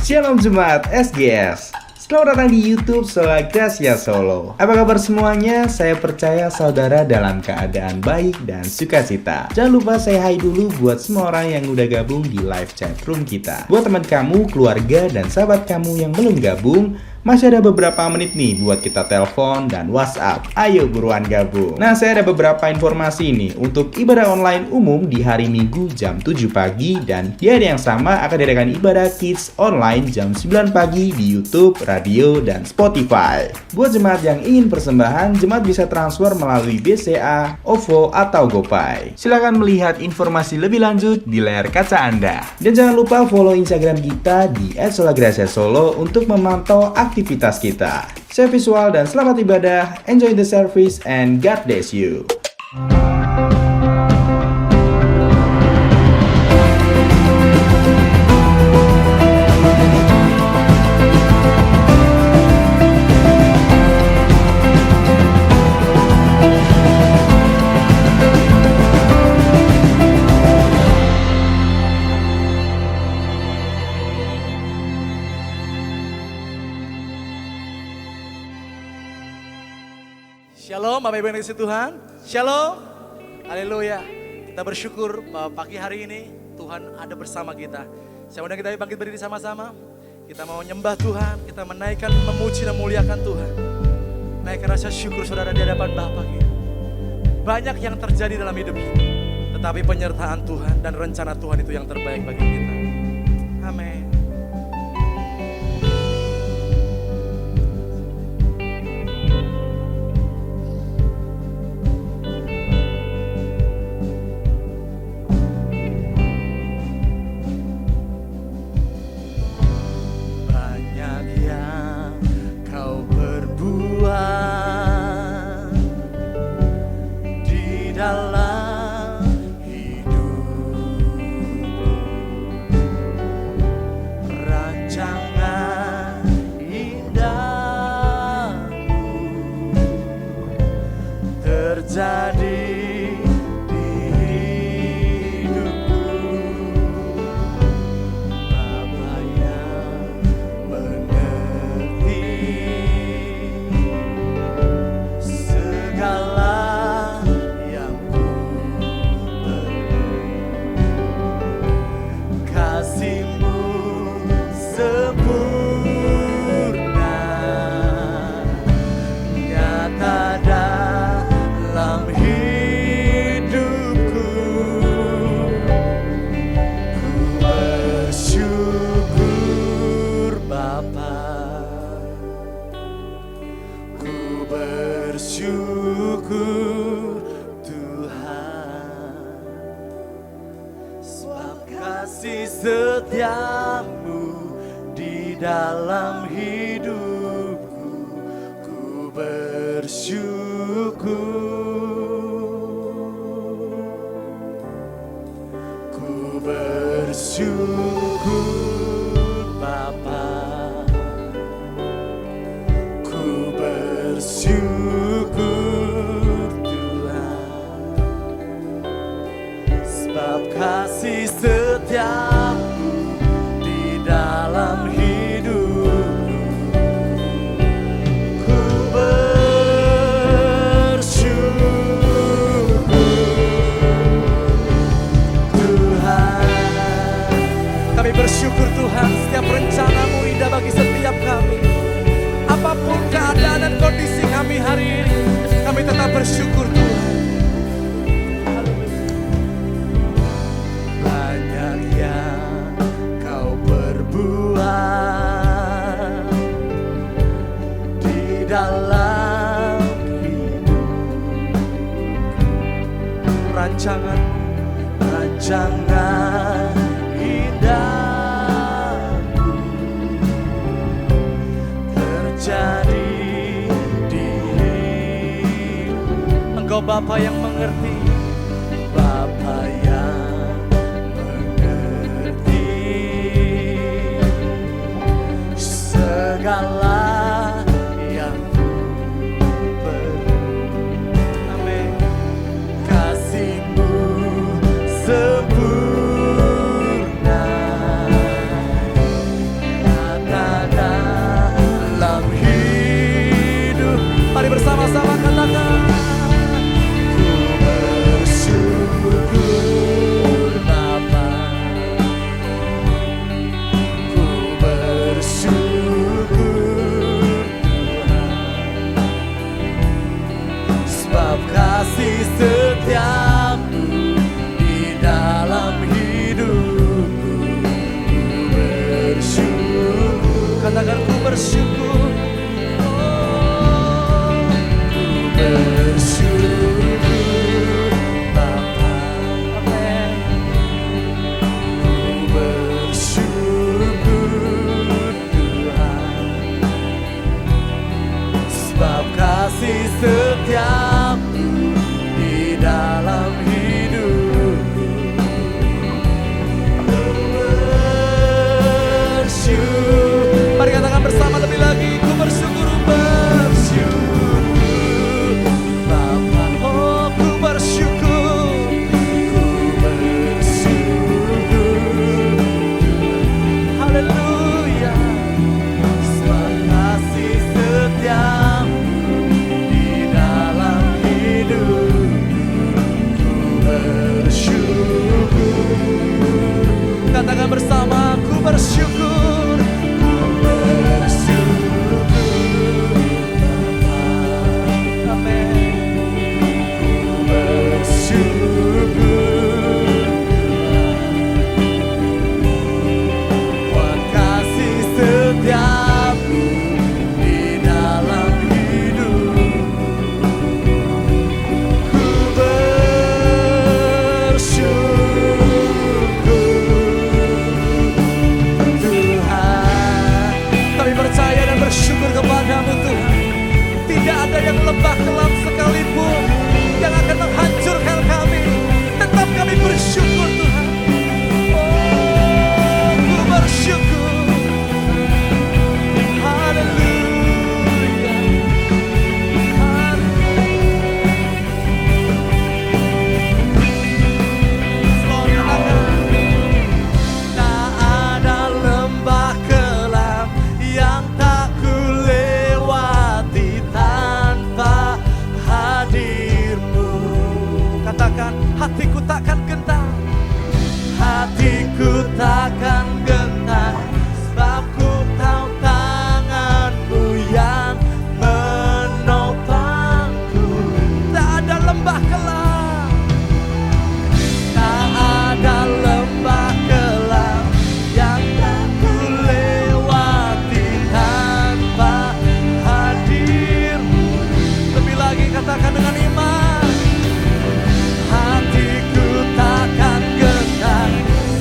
Shalom Jemaat SGS. Selamat datang di YouTube Sola Gracia Solo. Apa kabar semuanya? Saya percaya saudara dalam keadaan baik dan sukacita. Jangan lupa say hi dulu buat semua orang yang udah gabung di live chat room kita. Buat teman kamu, keluarga, dan sahabat kamu yang belum gabung, masih ada beberapa menit nih buat kita telepon dan WhatsApp. Ayo buruan gabung. Nah, saya ada beberapa informasi nih untuk ibadah online umum di hari Minggu jam 7 pagi dan di hari yang sama akan diadakan ibadah Kids online jam 9 pagi di YouTube, radio, dan Spotify. Buat jemaat yang ingin persembahan, jemaat bisa transfer melalui BCA, OVO, atau GoPay. Silakan melihat informasi lebih lanjut di layar kaca Anda. Dan jangan lupa follow Instagram kita di @solagraciasolo untuk memantau aktivitas kita. Saya Visual dan selamat ibadah, enjoy the service, and God bless you. Shalom Bapak Ibu yang dikasihi Tuhan. Shalom. Haleluya. Kita bersyukur bahwa pagi hari ini Tuhan ada bersama kita. Saya undang kita bangkit berdiri sama-sama. Kita mau nyembah Tuhan, kita menaikkan, memuji dan memuliakan Tuhan. Naikkan rasa syukur saudara di hadapan Bapa kita. Banyak yang terjadi dalam hidup kita, tetapi penyertaan Tuhan dan rencana Tuhan itu yang terbaik bagi kita. Amin. Setiamu di dalam hidupku, ku bersyukur, ku bersyukur Bapa, ku bersyukur Tuhan, sebab kasih setiamu dalam hidupku, ku bersyukur Tuhan. Kami bersyukur Tuhan, setiap rencana-Mu indah bagi setiap kami. Apapun keadaan dan kondisi kami hari ini, kami tetap bersyukur Tuhan. Banyak yang Kau perbuat di dalam hidup, rancangan indahmu terjadi di hidup. Engkau Bapa yang mengerti, Bapa yang mengerti segala yang ku perlu. amin. Kasih-Mu sempurna bersyukur. bersyukur Bapa, Amin. ku bersyukur Tuhan, sebab kasih setiamu di dalam hidupku. Ku bersyukur, Mari katakan bersama lebih lagi. Ku bersyukur, bersyukur. Bapa, Oh, ku bersyukur. ku bersyukur Haleluya. sebab kasih setiamu di dalam hidupku. Ku bersyukur, Katakan bersama, ku bersyukur. ku bersyukur Bapa, Amin. ku bersyukur buat kasih setiamu di dalam hidupku. Ku bersyukur Tuhan. Kami percaya dan bersyukur kepadamu Tuhan. Tidak ada yang lembah kelam sekalipun yang akan menghancurkan kami. Tetap kami bersyukur Tuhan. Oh, ku bersyukur. Haleluya. Tak ada lembah kelam yang tak ku lewati tanpa hadirmu. Katakan, hatiku takkan gentar. Hatiku takkan gentar, sebab ku tahu tanganmu yang menopangku. Tak ada lembah kelam. Tak ada lembah kelam yang tak ku lewati tanpa hadirmu. Lebih lagi katakan dengan iman. Hatiku takkan gentar,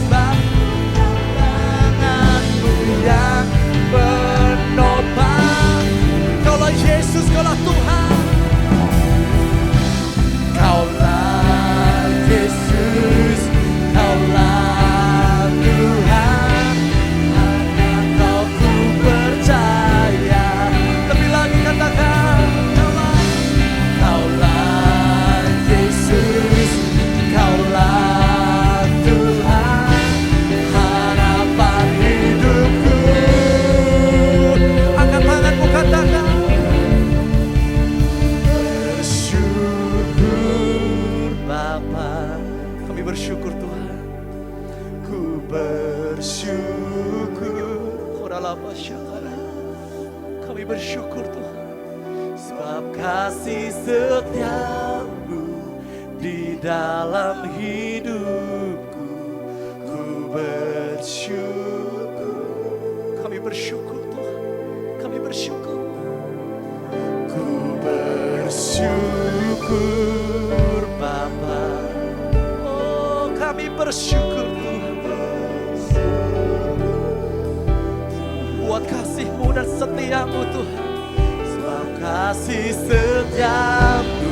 sebab ku tahu tanganmu yang menopang. Kaulah Yesus, kaulah Tuhan. Kaulah Yesus, kaulah Tuhan, hanya Kau ku percaya. Lebih lagi katakan, Kaulah Yesus, kaulah Tuhan, harapan hidupku. angkat tanganmu, katakan. Bersyukur Bapa, Kami bersyukur Tuhan. ku bersyukur Koralapa syakara. Kami bersyukur Tuhan. sebab kasih setiamu di dalam hidupku. Ku bersyukur, Kami bersyukur Tuhan. Kami bersyukur. ku bersyukur Bapa, Oh, kami bersyukur Tuhan. Buat kasih-Mu dan setia-Mu Tuhan. sebab kasih setiamu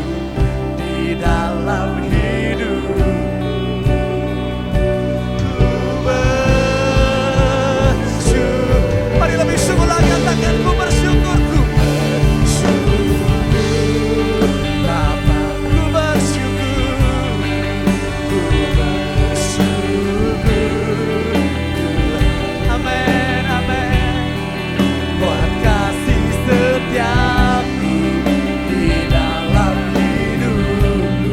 di dalam hidupku. Ku bersyukur, Mari lebih syukur lagi, katakan ku bersyukur. Bapa, Ku bersyukur. ku bersyukur Amin, amin. buat kasih setiamu di dalam hidupku.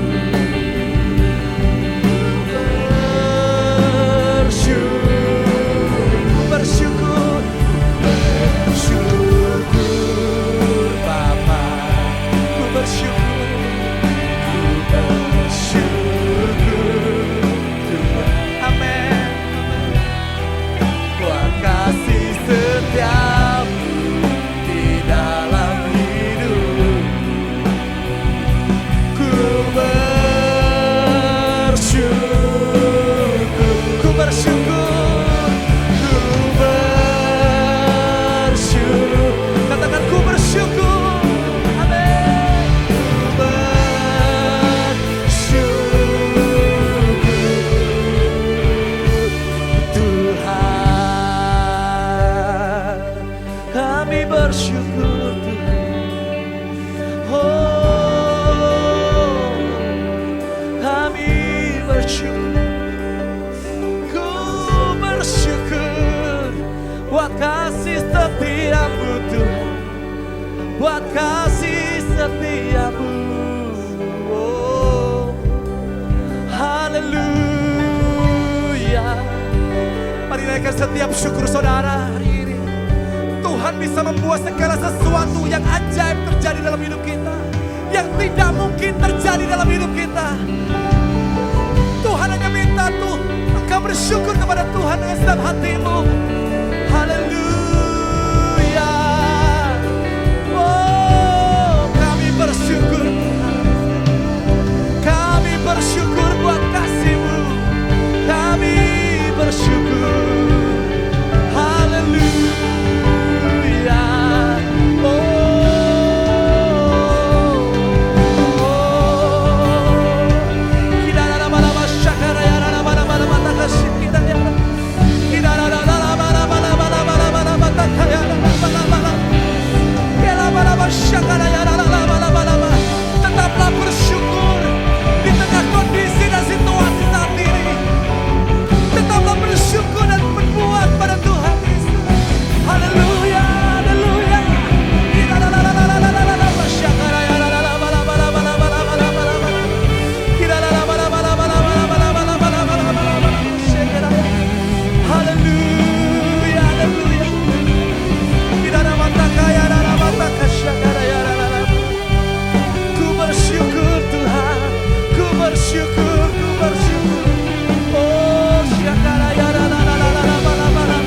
bersyukur Tuhan. Oh, kami bersyukur. Ku bersyukur buat kasih setiamu Tuhan, buat kasih setiamu. Oh, haleluya. Mari naikkan setiap syukur saudara hari ini. Tuhan bisa membuat segala sesuatu yang ajaib terjadi dalam hidup kita, yang tidak mungkin terjadi dalam hidup kita. Tuhan hanya minta tuh engkau bersyukur kepada Tuhan dengan setiap hatimu. Haleluya. Oh, kami bersyukur Tuhan. Kami bersyukur buat kasih-Mu. Kami bersyukur. Haleluya. Tetaplah bersyukur di tengah kondisi dan situasi saat ini. Tetaplah bersyukur dan berbuat pada Tuhan Yesus. Haleluya, haleluya. Haleluya, haleluya. Ku bersyukur Tuhan, ku bersyukur, ku bersyukur. Oh, syakara ya la la la la la la la la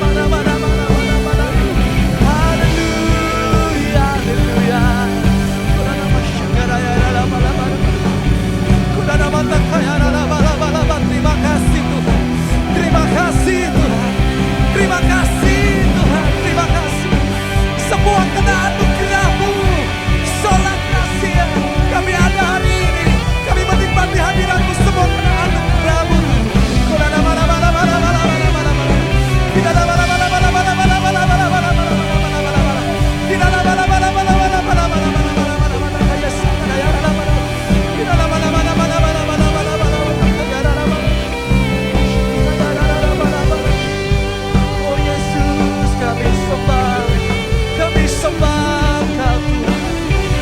la la la la la. Haleluya, haleluya. Kurana masyakara ya la la la la la. Kurana mataka ya la la la la la la. Terima kasih Tuhan, terima kasih Tuhan, terima kasih Tuhan, terima kasih. Semua kena anugerah-Mu, sholat kasih kami ada hari ini. Kami menikmati hadirat-Mu, semua kena anugerah-Mu. Oh Yesus, kami sembah Kau Tuhan,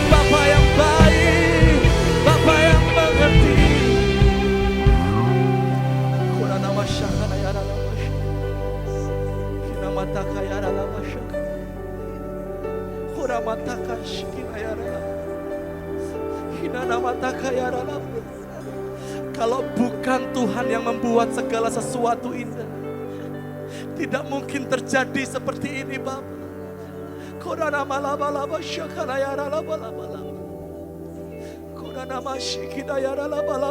Bapa yang baik, Bapa yang mengerti. Kurana masyakana ya la masyakana, kina mataka ya la masyakana, kura mataka shikina ya la, kina namataka ya la. Kalau bukan Tuhan yang membuat segala sesuatu indah, tidak mungkin terjadi seperti ini Bapa. Kurana malaba syakana ya la la la la. Kurana masyikina ya la la la.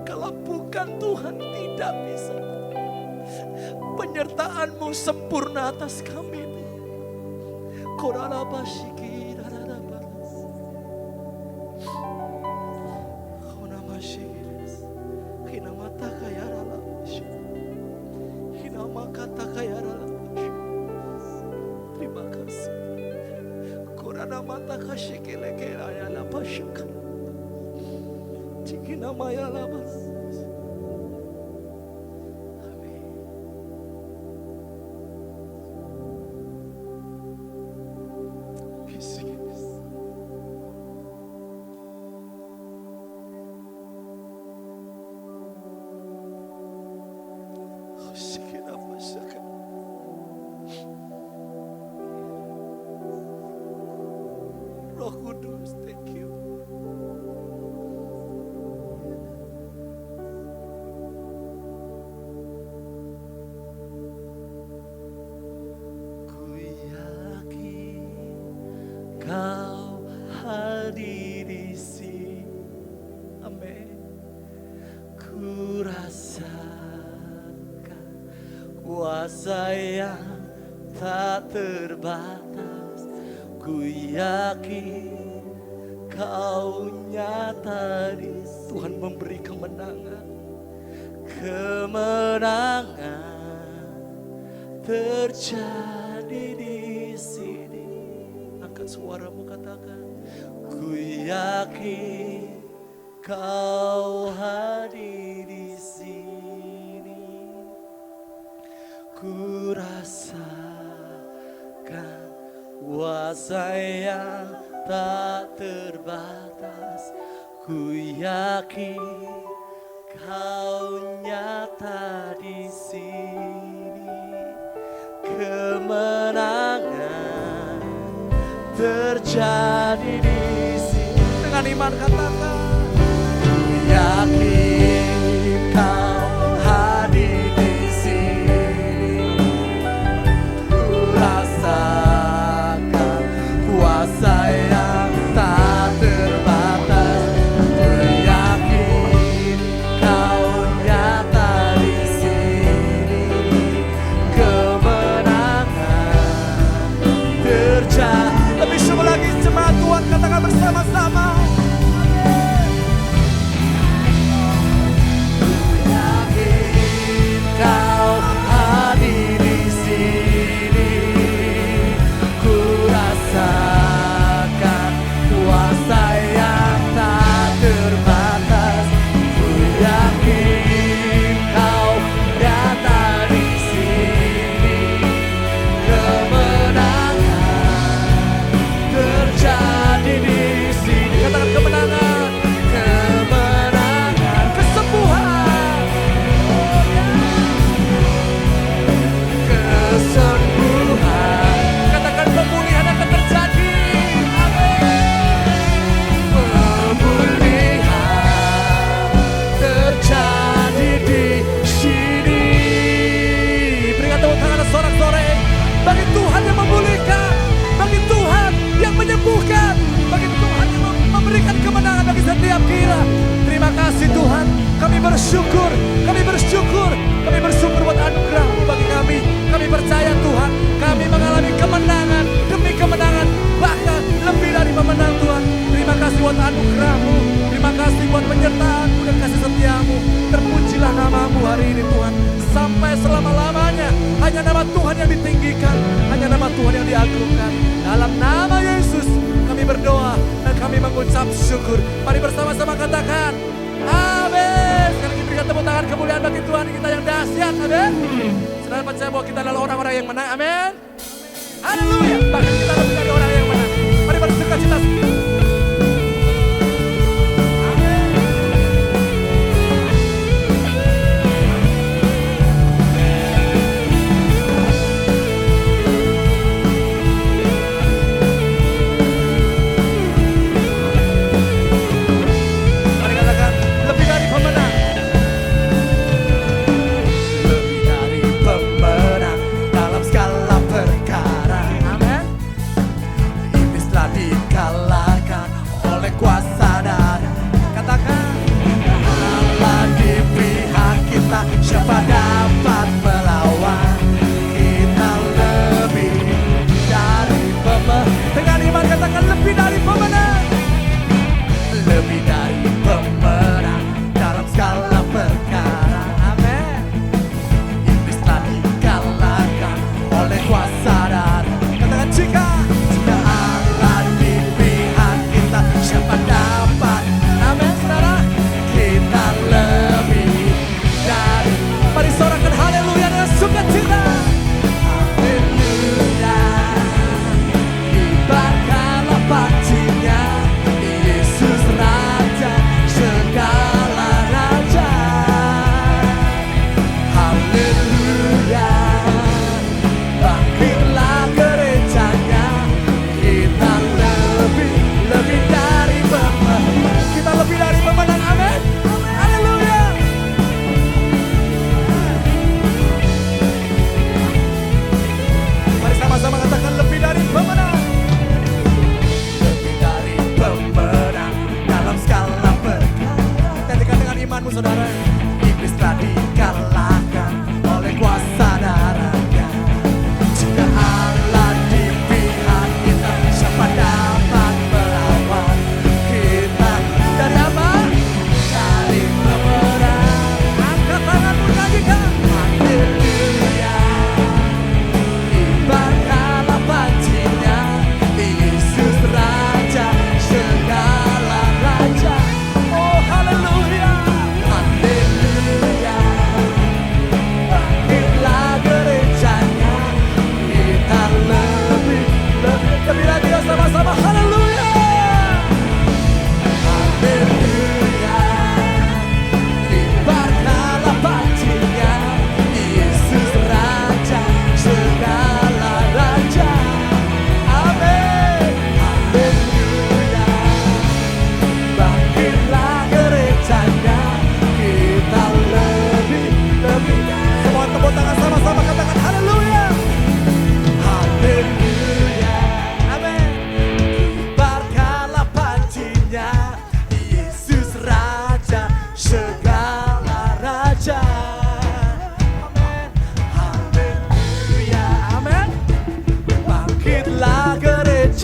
Kalau bukan Tuhan tidak bisa. Penyertaan-Mu sempurna atas kami. Kurana masyikina la la la. Kurana masyikina. Kina mataka ya la la. Kina makataka ya la la. Terima kasih. Kurana mata kashikile kera ya la pashaka. Cikina maya la bas. Amin. Kisikinis. Kishikina pashaka. Roh Kudus, thank you. Ku yakin Kau hadir di sini. Amin. Ku rasakan kuasa yang tak terbatas. Ku yakin Kau nyata di sini. Tuhan memberi kemenangan. Kemenangan terjadi di sini. angkat suaramu katakan, ku yakin kau hadir di sini. Ku rasakan kuasa yang tak terbatas. Ku yakin kau nyata di sini. Kemenangan terjadi di sini. Dengan iman katakan, ku yakin kau hadir di sini. Ku rasakan kuasa yang tak terbatas. Ku yakin kau nyata di sini. Kemenangan terjadi. Lebih syukur lagi jemaat Tuhan, katakan bersama-sama. Kami bersyukur buat anugerah-Mu bagi kami. Kami percaya Tuhan, kami mengalami kemenangan demi kemenangan, bahkan lebih dari pemenang Tuhan. Terima kasih buat anugerah-Mu, terima kasih buat penyertaan-Mu dan kasih setia-Mu. Terpujilah nama-Mu hari ini Tuhan, sampai selama-lamanya. Hanya nama Tuhan yang ditinggikan, hanya nama Tuhan yang diagungkan. Dalam nama Yesus kami berdoa dan kami mengucap syukur. Mari bersama-sama katakan amin. Sekali lagi berikan tepuk tangan kemuliaan bagi Tuhan kita yang dahsyat. Amin. Saudara percaya bahwa kita adalah orang-orang yang menang. Amin. Haleluya. Bahkan kita lebih dari orang yang menang. Mari bersuka cita.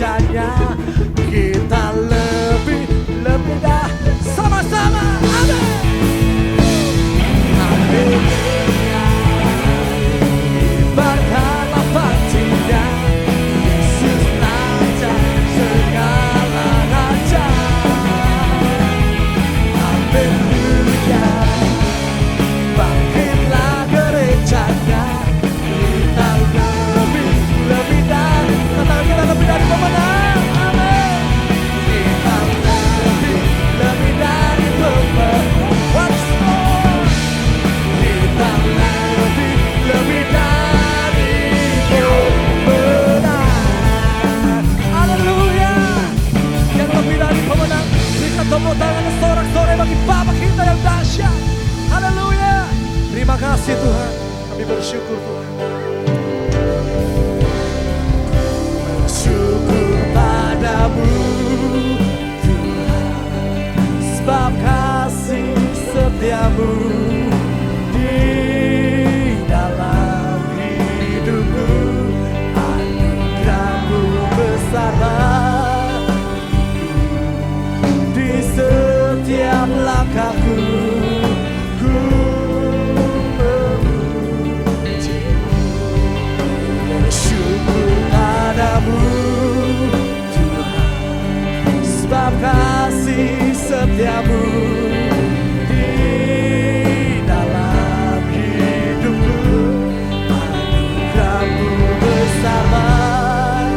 gerejanya. Kita lebih dah sama-sama. Amin. Haleluya. Ibaratlah partinya Yesus raja segala raja. Haleluya. Bangkitlah gerejanya. Kita lebih dari, katakan kita lebih dari pemenang. Amin. Kita lebih dari pemenang. Once more. Kita lebih dari pemenang. Haleluya. Yang lebih dari pemenang, berikan tepuk tangan sorak-sorai bagi Bapa kita yang dahsyat. Haleluya. Terima kasih Tuhan. Kami bersyukur Tuhan. Bersyukur padamu Tuhan, sebab kasih setiamu di dalam hidupku. Anugerahmu besarlah di setiap langkahku. Ku bersyukur padamu Tuhan, sebab kasih setiamu di dalam hidupku. Anugerahmu besarlah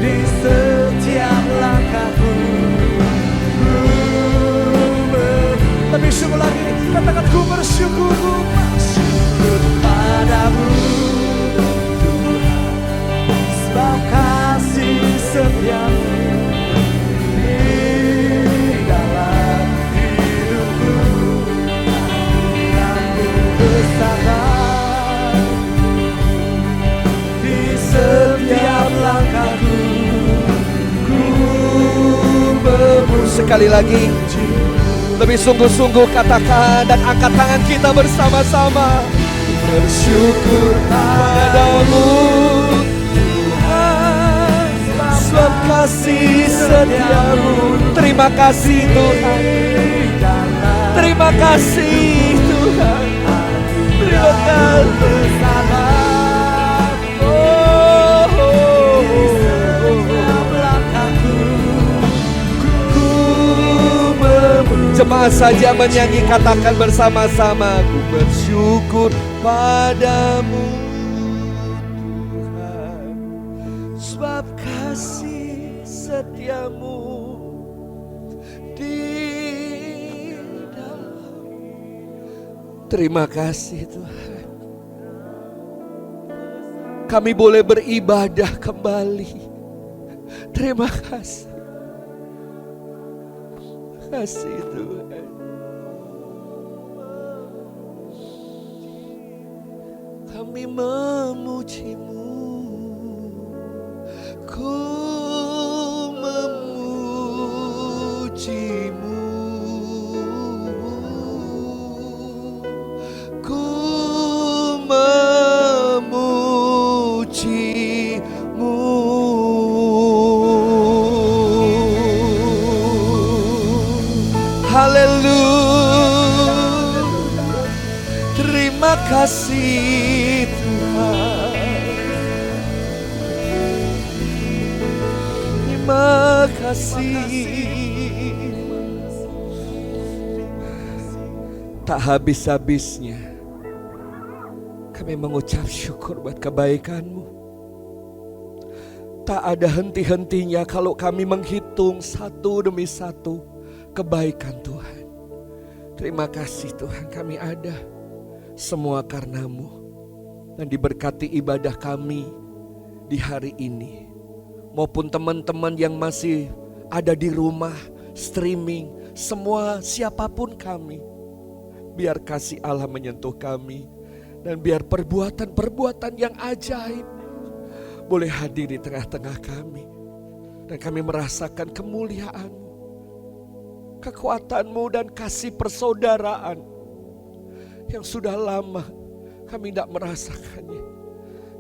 di setiap langkahku. Lebih syukur lagi, katakan ku bersyukur, ku bersyukur padamu Tuhan, sebab kasih setiamu di dalam hidupku. Anugerahmu besarlah di setiap langkahku. Ku memuji. Sekali lagi, lebih sungguh-sungguh katakan dan angkat tangan kita bersama-sama. Bersyukur padamu Tuhan, sebab kasih setiamu. Terima kasih Tuhan. Terima kasih Tuhan. Terima kasih. Jemaat saja menyanyi, katakan bersama-sama. Ku bersyukur padamu Tuhan, sebab kasih setiamu di dalam. Terima kasih Tuhan. Kami boleh beribadah kembali. Terima kasih. Kasih Tuhan. Kami memuji-Mu, ku memuji-Mu, ku memuji-Mu. Haleluya. Terima kasih Tuhan. Terima kasih. Tak habis-habisnya kami mengucap syukur buat kebaikan-Mu. Tak ada henti-hentinya kalau kami menghitung satu demi satu kebaikan Tuhan. Terima kasih Tuhan, kami ada semua karena-Mu. Dan diberkati ibadah kami di hari ini, maupun teman-teman yang masih ada di rumah streaming, semua siapapun kami, biar kasih Allah menyentuh kami, dan biar perbuatan-perbuatan yang ajaib boleh hadir di tengah-tengah kami, dan kami merasakan kemuliaan-Mu, kekuatan-Mu, dan kasih persaudaraan yang sudah lama kami tidak merasakannya.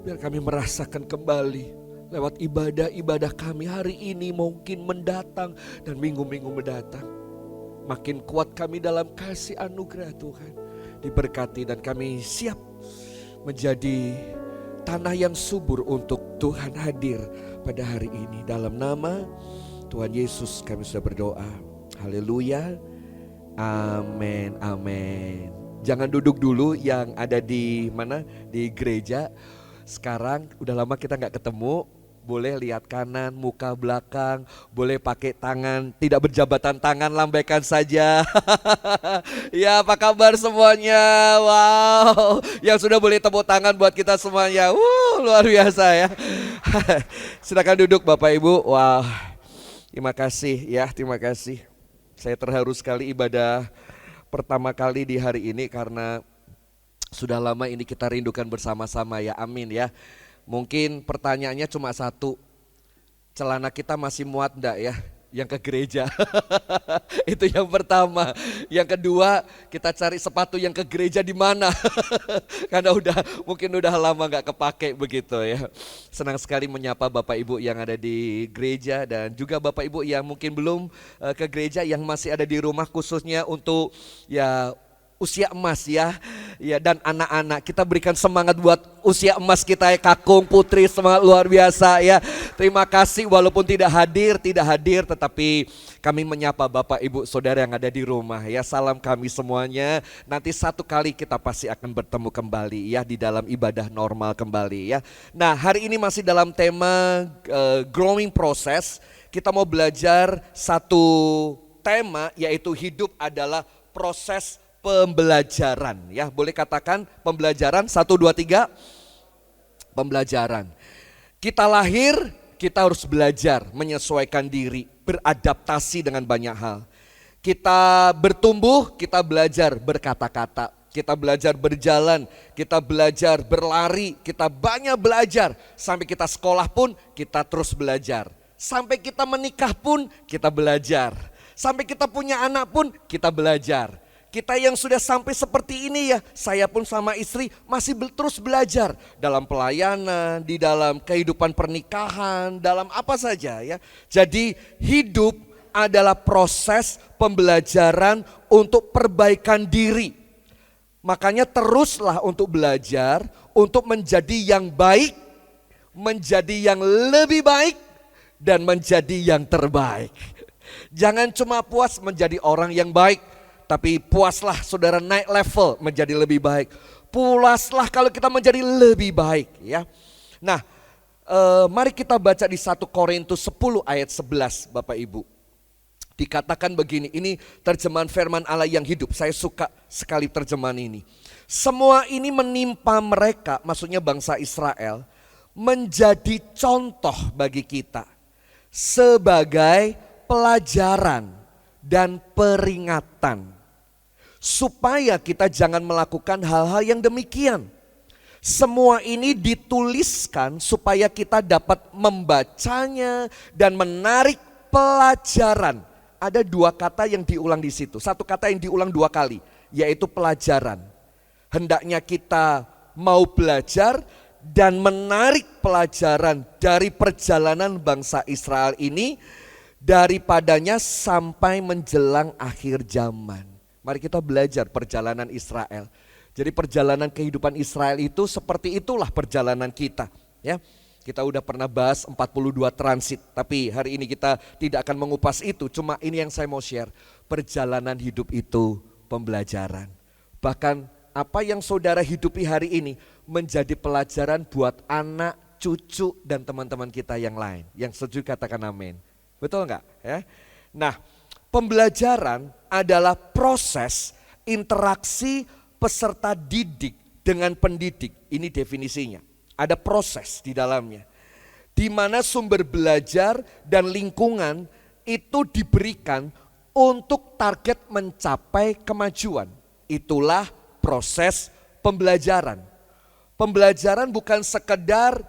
Biar kami merasakan kembali lewat ibadah-ibadah kami hari ini mungkin mendatang dan minggu-minggu mendatang. Makin kuat kami dalam kasih anugerah Tuhan. Diberkati dan kami siap menjadi tanah yang subur untuk Tuhan hadir pada hari ini. Dalam nama Tuhan Yesus kami sudah berdoa. Haleluya. Amin, amin. Jangan duduk dulu yang ada di mana? Di gereja. Sekarang udah lama kita gak ketemu. Boleh lihat kanan, muka, belakang. Boleh pakai tangan, tidak berjabatan tangan, lambaikan saja. Ya, apa kabar semuanya? Wow, yang sudah boleh tepuk tangan buat kita semuanya. Luar biasa ya. Silakan duduk Bapak Ibu. Wow, terima kasih ya, terima kasih. Saya terharu sekali ibadah pertama kali di hari ini karena sudah lama ini kita rindukan bersama-sama ya, amin ya. Mungkin pertanyaannya cuma satu, celana kita masih muat enggak ya yang ke gereja? Itu yang pertama. Yang kedua, kita cari sepatu yang ke gereja di mana? Karena mungkin udah lama enggak kepake begitu ya. Senang sekali menyapa Bapak Ibu yang ada di gereja dan juga Bapak Ibu yang mungkin belum ke gereja, yang masih ada di rumah, khususnya untuk ya usia emas ya dan anak-anak. Kita berikan semangat buat usia emas kita ya, Kakung, Putri, semangat luar biasa ya. Terima kasih walaupun tidak hadir tetapi kami menyapa Bapak Ibu Saudara yang ada di rumah ya. Salam kami semuanya. Nanti satu kali kita pasti akan bertemu kembali ya di dalam ibadah normal kembali ya. Nah, hari ini masih dalam tema growing process. Kita mau belajar satu tema, yaitu hidup adalah proses pembelajaran ya. Boleh katakan pembelajaran, 1, 2, 3. Pembelajaran. Kita lahir, kita harus belajar menyesuaikan diri, beradaptasi dengan banyak hal. Kita bertumbuh, kita belajar berkata-kata, kita belajar berjalan, kita belajar berlari, kita banyak belajar. Sampai kita sekolah pun kita terus belajar. Sampai kita menikah pun kita belajar. Sampai kita punya anak pun kita belajar. Kita yang sudah sampai seperti ini ya, saya pun sama istri masih terus belajar dalam pelayanan, di dalam kehidupan pernikahan, dalam apa saja ya. Jadi hidup adalah proses pembelajaran untuk perbaikan diri. Makanya teruslah untuk belajar, untuk menjadi yang baik, menjadi yang lebih baik, dan menjadi yang terbaik. Jangan cuma puas menjadi orang yang baik, tapi puaslah saudara naik level menjadi lebih baik. Puaslah kalau kita menjadi lebih baik ya. Nah, mari kita baca di 1 Korintus 10 ayat 11 Bapak Ibu. Dikatakan begini, ini terjemahan firman Allah yang hidup. Saya suka sekali terjemahan ini. Semua ini menimpa mereka, maksudnya bangsa Israel, menjadi contoh bagi kita sebagai pelajaran dan peringatan, supaya kita jangan melakukan hal-hal yang demikian. Semua ini dituliskan supaya kita dapat membacanya dan menarik pelajaran. Ada 2 kata yang diulang di situ. 1 kata yang diulang 2 kali, yaitu pelajaran. Hendaknya kita mau belajar dan menarik pelajaran dari perjalanan bangsa Israel ini, daripadanya sampai menjelang akhir zaman. Mari kita belajar perjalanan Israel. Jadi perjalanan kehidupan Israel itu seperti itulah perjalanan kita ya. Kita udah pernah bahas 42 transit, tapi hari ini kita tidak akan mengupas itu. Cuma ini yang saya mau share, perjalanan hidup itu pembelajaran. Bahkan apa yang saudara hidupi hari ini menjadi pelajaran buat anak, cucu, dan teman-teman kita yang lain. Yang setuju katakan amin. Betul enggak ya? Nah, pembelajaran adalah proses interaksi peserta didik dengan pendidik. Ini definisinya. Ada proses di dalamnya. Di mana sumber belajar dan lingkungan itu diberikan untuk target mencapai kemajuan. Itulah proses pembelajaran. Pembelajaran bukan sekedar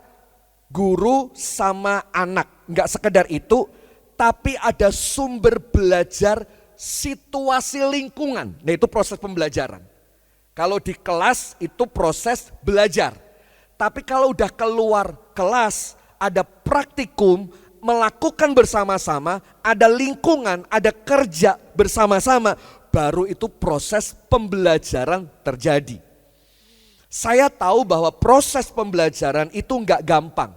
guru sama anak. Enggak sekedar itu. Tapi ada sumber belajar situasi lingkungan. Nah, itu proses pembelajaran. Kalau di kelas itu proses belajar. Tapi kalau udah keluar kelas ada praktikum, melakukan bersama-sama, ada lingkungan, ada kerja bersama-sama, baru itu proses pembelajaran terjadi. Saya tahu bahwa proses pembelajaran itu enggak gampang,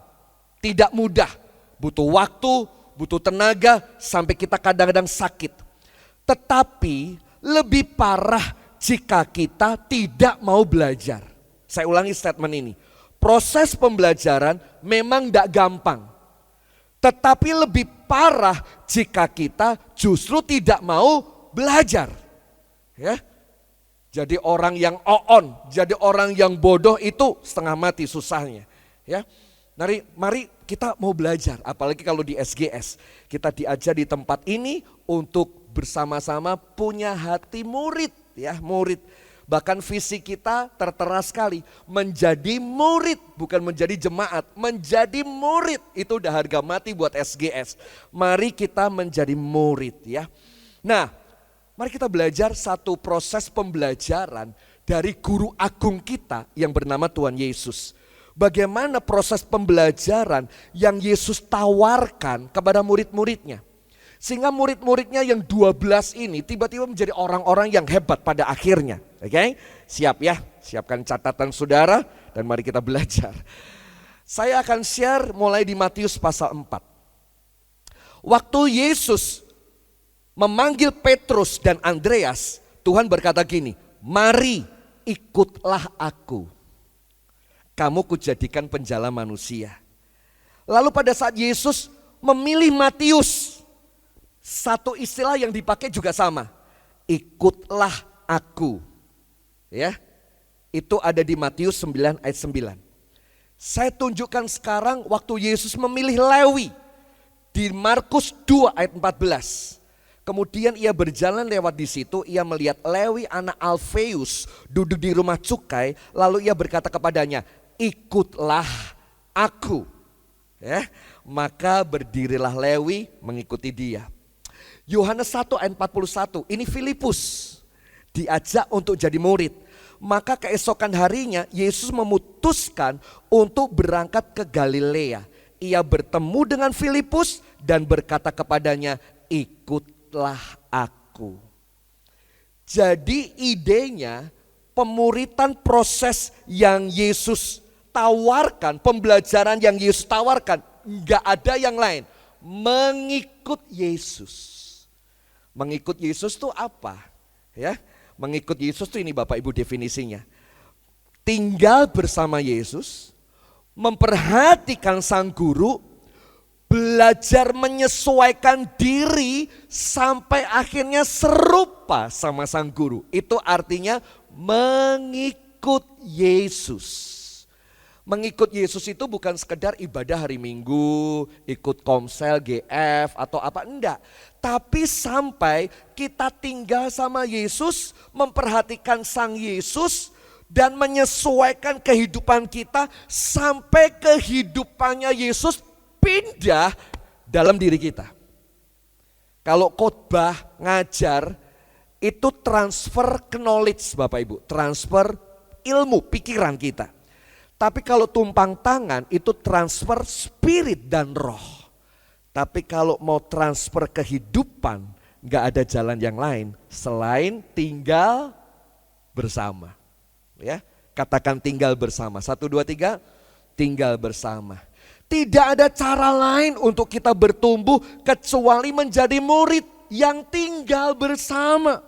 tidak mudah, butuh waktu, butuh tenaga, sampai kita kadang-kadang sakit. Tetapi lebih parah jika kita tidak mau belajar. Saya ulangi statement ini, proses pembelajaran memang enggak gampang. Tetapi lebih parah jika kita justru tidak mau belajar. Ya. Jadi orang yang on, jadi orang yang bodoh itu setengah mati susahnya. Ya. Mari kita mau belajar, apalagi kalau di SGS. Kita diajar di tempat ini untuk bersama-sama punya hati murid, ya, murid. Bahkan visi kita tertera sekali, menjadi murid, bukan menjadi jemaat, menjadi murid. Itu udah harga mati buat SGS. Mari kita menjadi murid, ya. Nah, mari kita belajar satu proses pembelajaran dari guru agung kita yang bernama Tuhan Yesus. Bagaimana proses pembelajaran yang Yesus tawarkan kepada murid-muridnya. Sehingga murid-muridnya yang 12 ini tiba-tiba menjadi orang-orang yang hebat pada akhirnya. Oke? Siap ya, siapkan catatan saudara dan mari kita belajar. Saya akan share mulai di Matius pasal 4. Waktu Yesus memanggil Petrus dan Andreas, Tuhan berkata gini, mari ikutlah aku. Kamu kujadikan penjala manusia. Lalu pada saat Yesus memilih Matius, satu istilah yang dipakai juga sama. Ikutlah aku. Ya. Itu ada di Matius 9 ayat 9. Saya tunjukkan sekarang waktu Yesus memilih Lewi di Markus 2 ayat 14. Kemudian ia berjalan lewat di situ, ia melihat Lewi anak Alfeus duduk di rumah cukai, lalu ia berkata kepadanya, ikutlah aku. Ya, maka berdirilah Lewi mengikuti dia. Yohanes 1 ayat 41, ini Filipus diajak untuk jadi murid. Maka keesokan harinya Yesus memutuskan untuk berangkat ke Galilea. Ia bertemu dengan Filipus dan berkata kepadanya, ikutlah aku. Jadi idenya pemuritan proses yang Yesus tawarkan, pembelajaran yang Yesus tawarkan, enggak ada yang lain. Mengikut Yesus. Mengikut Yesus itu apa? Ya, mengikut Yesus itu ini Bapak Ibu definisinya. Tinggal bersama Yesus, memperhatikan sang guru, belajar menyesuaikan diri sampai akhirnya serupa sama sang guru. Itu artinya mengikut Yesus. Mengikut Yesus itu bukan sekedar ibadah hari Minggu, ikut komsel, GF atau apa, enggak. Tapi sampai kita tinggal sama Yesus, memperhatikan sang Yesus dan menyesuaikan kehidupan kita sampai kehidupannya Yesus pindah dalam diri kita. Kalau khotbah, ngajar, itu transfer knowledge Bapak Ibu, transfer ilmu, pikiran kita. Tapi kalau tumpang tangan itu transfer spirit dan roh. Tapi kalau mau transfer kehidupan, gak ada jalan yang lain selain tinggal bersama. Ya, katakan tinggal bersama. 1, 2, 3, tinggal bersama. Tidak ada cara lain untuk kita bertumbuh kecuali menjadi murid yang tinggal bersama.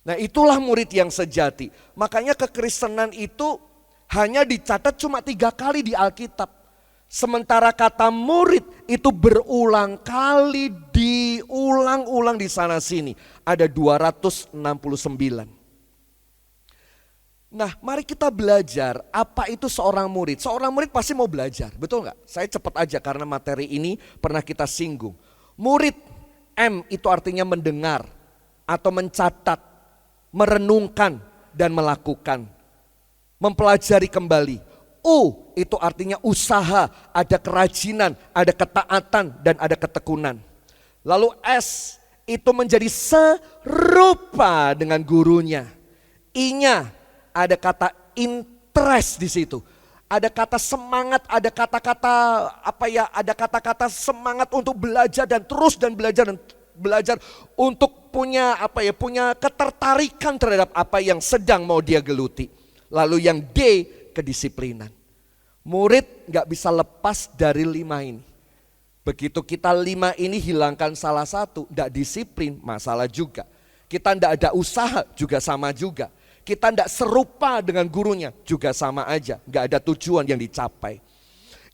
Nah, itulah murid yang sejati. Makanya kekristenan itu hanya dicatat cuma 3 kali di Alkitab. Sementara kata murid itu berulang kali diulang-ulang di sana sini. Ada 269. Nah, mari kita belajar apa itu seorang murid. Seorang murid pasti mau belajar, betul gak? Saya cepat aja karena materi ini pernah kita singgung. Murid, M itu artinya mendengar atau mencatat, merenungkan dan melakukan. Mempelajari kembali. U itu artinya usaha, ada kerajinan, ada ketaatan dan ada ketekunan. Lalu S itu menjadi serupa dengan gurunya. I-nya ada kata interest di situ. Ada kata semangat, ada kata-kata ada kata-kata semangat untuk belajar dan terus dan belajar untuk punya punya ketertarikan terhadap apa yang sedang mau dia geluti. Lalu yang D, kedisiplinan. Murid gak bisa lepas dari 5 ini. Begitu kita 5 ini hilangkan salah satu, gak disiplin, masalah juga. Kita gak ada usaha, juga sama juga. Kita tidak serupa dengan gurunya, juga sama aja, nggak ada tujuan yang dicapai.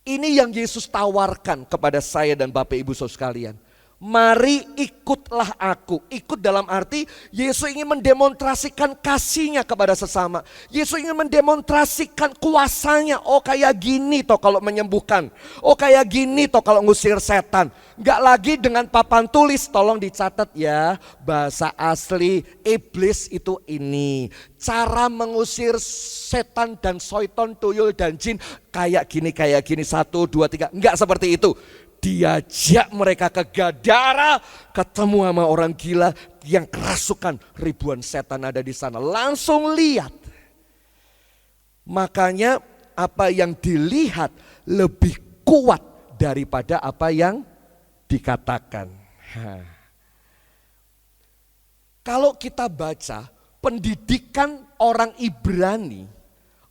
Ini yang Yesus tawarkan kepada saya dan Bapak Ibu Saudara sekalian. Mari ikutlah aku. Ikut dalam arti Yesus ingin mendemonstrasikan kasihnya kepada sesama. Yesus ingin mendemonstrasikan kuasanya. Oh kayak gini toh kalau menyembuhkan. Oh kayak gini toh kalau ngusir setan. Gak lagi dengan papan tulis, tolong dicatat ya. Bahasa asli iblis itu ini. Cara mengusir setan dan syaitan, tuyul dan jin kayak gini. 1, 2, 3. Enggak seperti itu. Diajak mereka ke Gadara, ketemu sama orang gila yang kerasukan, ribuan setan ada di sana. Langsung lihat. Makanya apa yang dilihat lebih kuat daripada apa yang dikatakan. Kalau kita baca pendidikan orang Ibrani,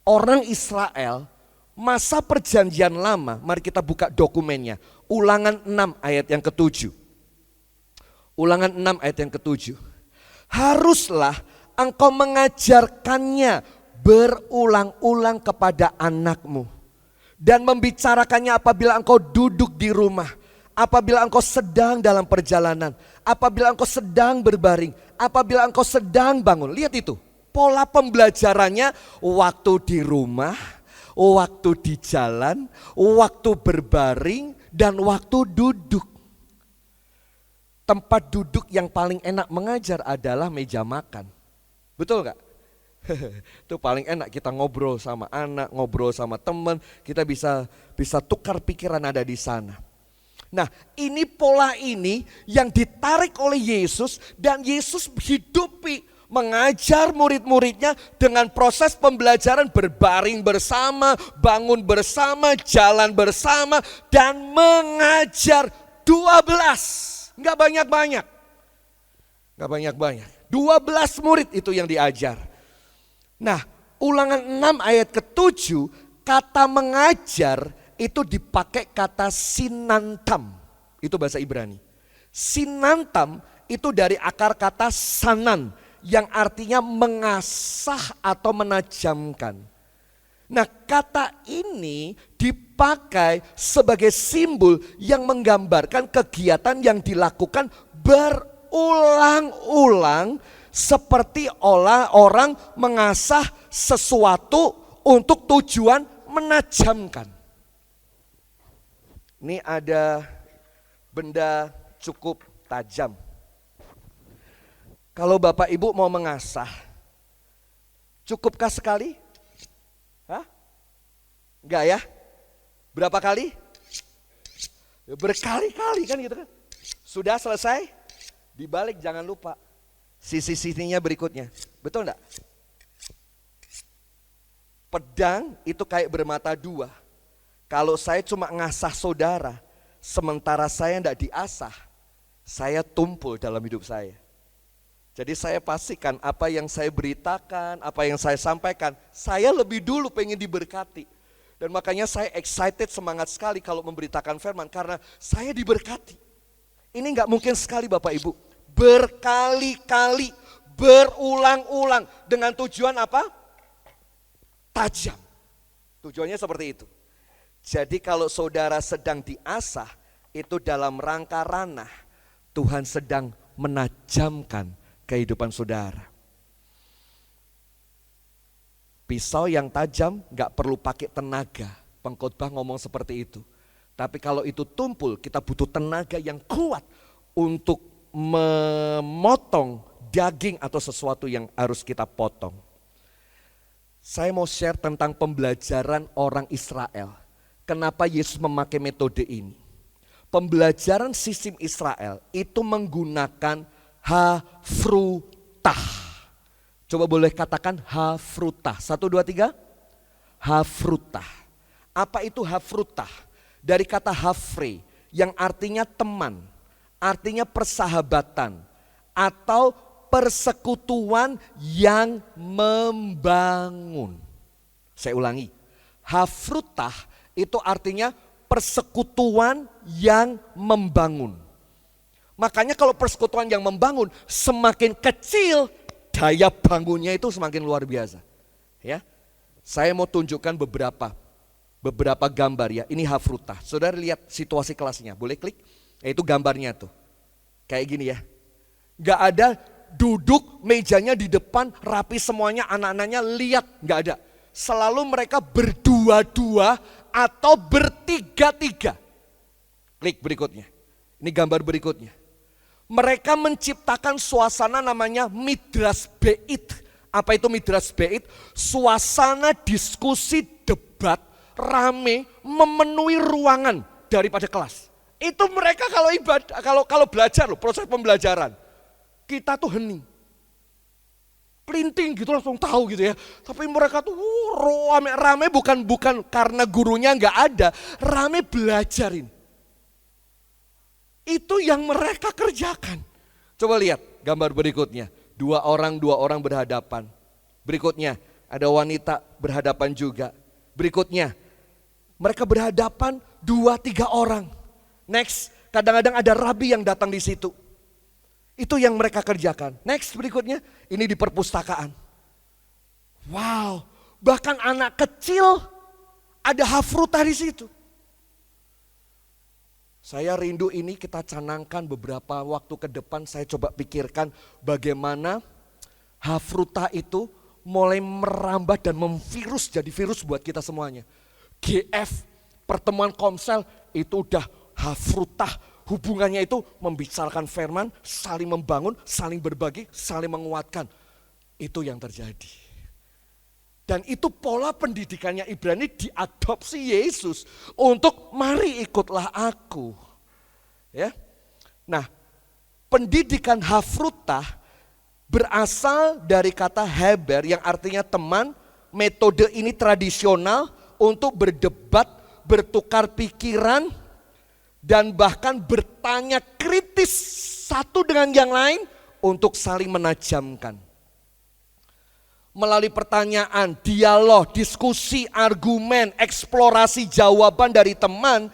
orang Israel, masa perjanjian lama, mari kita buka dokumennya. Ulangan 6 ayat yang ke-7. Ulangan 6 ayat yang ke-7. Haruslah engkau mengajarkannya berulang-ulang kepada anakmu. Dan membicarakannya apabila engkau duduk di rumah. Apabila engkau sedang dalam perjalanan. Apabila engkau sedang berbaring. Apabila engkau sedang bangun. Lihat itu. Pola pembelajarannya waktu di rumah, waktu di jalan, waktu berbaring, dan waktu duduk. Tempat duduk yang paling enak mengajar adalah meja makan. Betul gak? Itu paling enak, kita ngobrol sama anak, ngobrol sama teman, kita bisa tukar pikiran ada di sana. Nah, ini pola ini yang ditarik oleh Yesus dan Yesus hidupi. Mengajar murid-muridnya dengan proses pembelajaran berbaring bersama, bangun bersama, jalan bersama, dan mengajar 12. Enggak banyak-banyak. 12 murid itu yang diajar. Nah, Ulangan 6 ayat ke-7, kata mengajar itu dipakai kata sinantam. Itu bahasa Ibrani. Sinantam itu dari akar kata sanan, yang artinya mengasah atau menajamkan. Nah, kata ini dipakai sebagai simbol yang menggambarkan kegiatan yang dilakukan berulang-ulang seperti orang mengasah sesuatu untuk tujuan menajamkan. Ini ada benda cukup tajam. Kalau Bapak Ibu mau mengasah, cukupkah sekali? Hah? Enggak ya? Berapa kali? Berkali-kali kan gitu kan. Sudah selesai? Dibalik jangan lupa. Sisi-sisinya berikutnya. Betul enggak? Pedang itu kayak bermata dua. Kalau saya cuma ngasah saudara, sementara saya enggak diasah, saya tumpul dalam hidup saya. Jadi saya pastikan apa yang saya beritakan, apa yang saya sampaikan, saya lebih dulu pengen diberkati. Dan makanya saya excited, semangat sekali kalau memberitakan firman, karena saya diberkati. Ini gak mungkin sekali Bapak Ibu, berkali-kali, berulang-ulang, dengan tujuan apa? Tajam. Tujuannya seperti itu. Jadi kalau saudara sedang diasah, itu dalam rangka ranah, Tuhan sedang menajamkan kehidupan saudara. Pisau yang tajam gak perlu pakai tenaga. Pengkhotbah ngomong seperti itu. Tapi kalau itu tumpul, kita butuh tenaga yang kuat untuk memotong daging atau sesuatu yang harus kita potong. Saya mau share tentang pembelajaran orang Israel. Kenapa Yesus memakai metode ini? Pembelajaran sistem Israel itu menggunakan hafrutah. Coba boleh katakan hafrutah. 1, 2, 3. Hafrutah. Apa itu hafrutah? Dari kata hafre yang artinya teman, artinya persahabatan atau persekutuan yang membangun. Saya ulangi, hafrutah itu artinya persekutuan yang membangun. Makanya kalau persekutuan yang membangun semakin kecil, daya bangunnya itu semakin luar biasa. Ya, saya mau tunjukkan beberapa gambar ya. Ini hafrutah. Saudara lihat situasi kelasnya, boleh klik? Itu gambarnya tuh, kayak gini ya. Gak ada duduk mejanya di depan rapi semuanya, anak-anaknya lihat, gak ada. Selalu mereka berdua-dua atau bertiga-tiga. Klik berikutnya. Ini gambar berikutnya. Mereka menciptakan suasana namanya Midras Beit. Apa itu Midras Beit? Suasana diskusi debat rame memenuhi ruangan daripada kelas. Itu mereka kalau ibadah, kalau belajar loh, proses pembelajaran. Kita tuh hening. Pelinting gitu langsung tahu gitu ya. Tapi mereka tuh rame bukan karena gurunya nggak ada, rame belajarin. Itu yang mereka kerjakan. Coba lihat gambar berikutnya. Dua orang berhadapan. Berikutnya ada wanita berhadapan juga. Berikutnya mereka berhadapan 2-3 orang. Next, kadang-kadang ada rabi yang datang di situ. Itu yang mereka kerjakan. Next berikutnya, ini di perpustakaan. Wow, bahkan anak kecil ada hafrutah di situ. Saya rindu ini kita canangkan beberapa waktu ke depan. Saya coba pikirkan bagaimana hafrutah itu mulai merambah dan memvirus jadi virus buat kita semuanya. GF, pertemuan komsel itu udah hafrutah. Hubungannya itu membicarakan firman, saling membangun, saling berbagi, saling menguatkan. Itu yang terjadi. Dan itu pola pendidikannya Ibrani diadopsi Yesus untuk mari ikutlah aku. Ya. Nah, pendidikan hafrutah berasal dari kata heber yang artinya teman. Metode ini tradisional untuk berdebat, bertukar pikiran, dan bahkan bertanya kritis satu dengan yang lain untuk saling menajamkan. Melalui pertanyaan, dialog, diskusi, argumen, eksplorasi jawaban dari teman,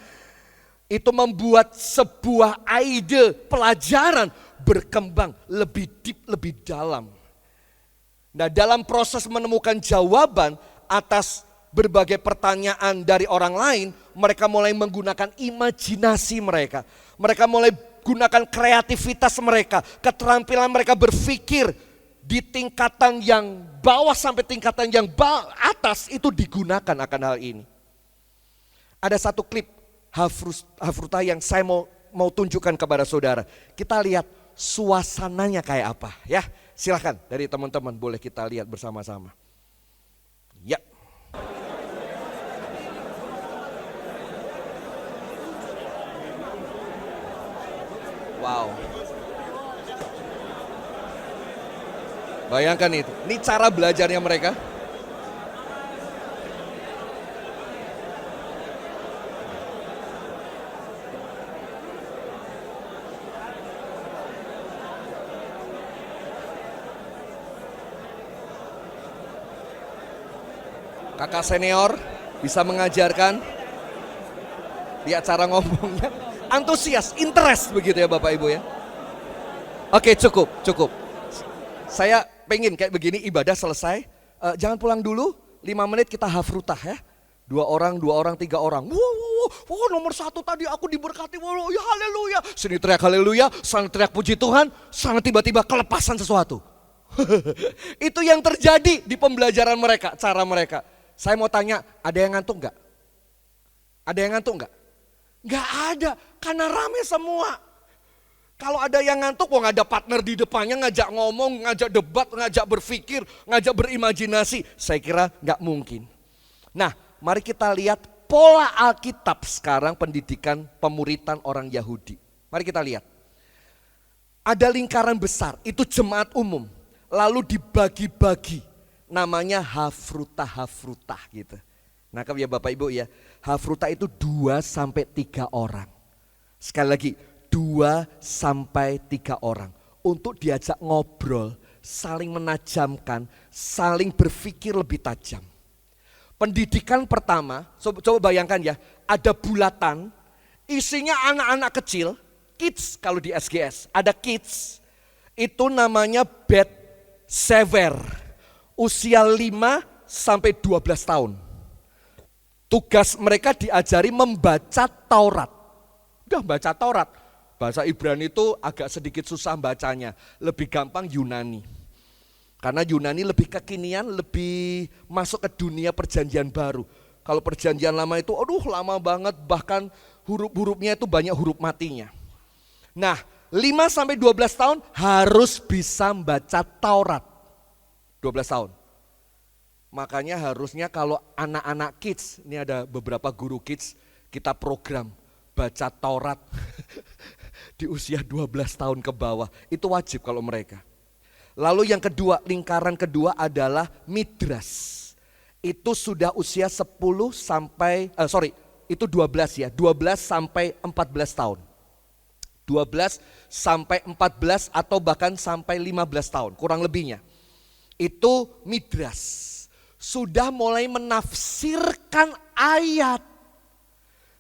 itu membuat sebuah ide, pelajaran berkembang lebih deep, lebih dalam. Nah, dalam proses menemukan jawaban atas berbagai pertanyaan dari orang lain, mereka mulai menggunakan imajinasi mereka. Mereka mulai gunakan kreativitas mereka, keterampilan mereka berpikir di tingkatan yang bawah sampai tingkatan yang atas itu digunakan akan hal ini. Ada satu klip hafrutah yang saya mau tunjukkan kepada saudara. Kita lihat suasananya kayak apa ya. Silakan dari teman-teman boleh kita lihat bersama-sama. Ya. Wow. Bayangkan itu, ini cara belajarnya mereka. Kakak senior bisa mengajarkan, lihat cara ngomongnya, antusias, interest begitu ya Bapak Ibu ya. Oke, cukup. Saya pengen kayak begini, ibadah selesai, jangan pulang dulu, 5 menit kita hafrutah ya. 2 orang, 3 orang. Wow, nomor 1 tadi aku diberkati, wow, ya haleluya. Sini teriak haleluya, sana teriak puji Tuhan, sana tiba-tiba kelepasan sesuatu. Itu yang terjadi di pembelajaran mereka, cara mereka. Saya mau tanya, ada yang ngantuk enggak? Ada yang ngantuk enggak? Enggak ada, karena rame semua. Kalau ada yang ngantuk, nggak ada partner di depannya ngajak ngomong, ngajak debat, ngajak berpikir, ngajak berimajinasi. Saya kira nggak mungkin. Nah, mari kita lihat pola Alkitab sekarang pendidikan pemuritan orang Yahudi. Mari kita lihat. Ada lingkaran besar, itu jemaat umum. Lalu dibagi-bagi, namanya hafrutah gitu. Nangkep ya Bapak Ibu ya. Hafruta itu 2-3 orang. Sekali lagi 2-3 orang. Untuk diajak ngobrol, saling menajamkan, saling berpikir lebih tajam. Pendidikan pertama, coba bayangkan ya, ada bulatan, isinya anak-anak kecil, kids kalau di SGS, ada kids, itu namanya bed sever, usia 5-12 tahun. Tugas mereka diajari membaca Taurat. Udah baca Taurat. Bahasa Ibrani itu agak sedikit susah bacanya. Lebih gampang Yunani. Karena Yunani lebih kekinian, lebih masuk ke dunia perjanjian baru. Kalau perjanjian lama itu lama banget, bahkan huruf-hurufnya itu banyak huruf matinya. Nah 5-12 tahun harus bisa membaca Taurat. 12 tahun. Makanya harusnya kalau anak-anak kids, ini ada beberapa guru kids, kita program baca Taurat di usia 12 tahun ke bawah. Itu wajib kalau mereka. Lalu yang kedua, lingkaran kedua adalah midras. Itu sudah usia 12 sampai 14 sampai 14 tahun. 12 sampai 14 atau bahkan sampai 15 tahun, kurang lebihnya. Itu midras. Sudah mulai menafsirkan ayat.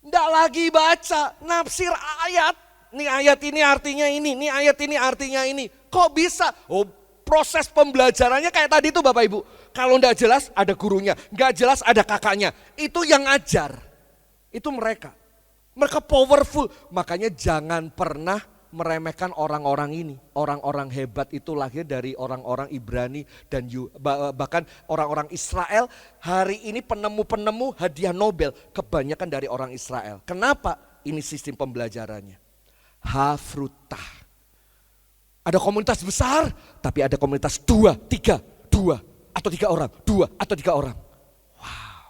Nggak lagi baca, nafsir ayat. Nih ayat ini artinya ini, nih ayat ini artinya ini. Kok bisa? Oh, proses pembelajarannya kayak tadi tuh Bapak Ibu. Kalau nggak jelas ada gurunya, nggak jelas ada kakaknya. Itu yang ngajar. Itu mereka. Mereka powerful. Makanya jangan pernah meremehkan orang-orang ini. Orang-orang hebat itu lahir dari orang-orang Ibrani dan bahkan orang-orang Israel. Hari ini penemu-penemu hadiah Nobel kebanyakan dari orang Israel. Kenapa? Ini sistem pembelajarannya. Hafruta. Ada komunitas besar, tapi ada komunitas 2 atau 3 orang. Wow.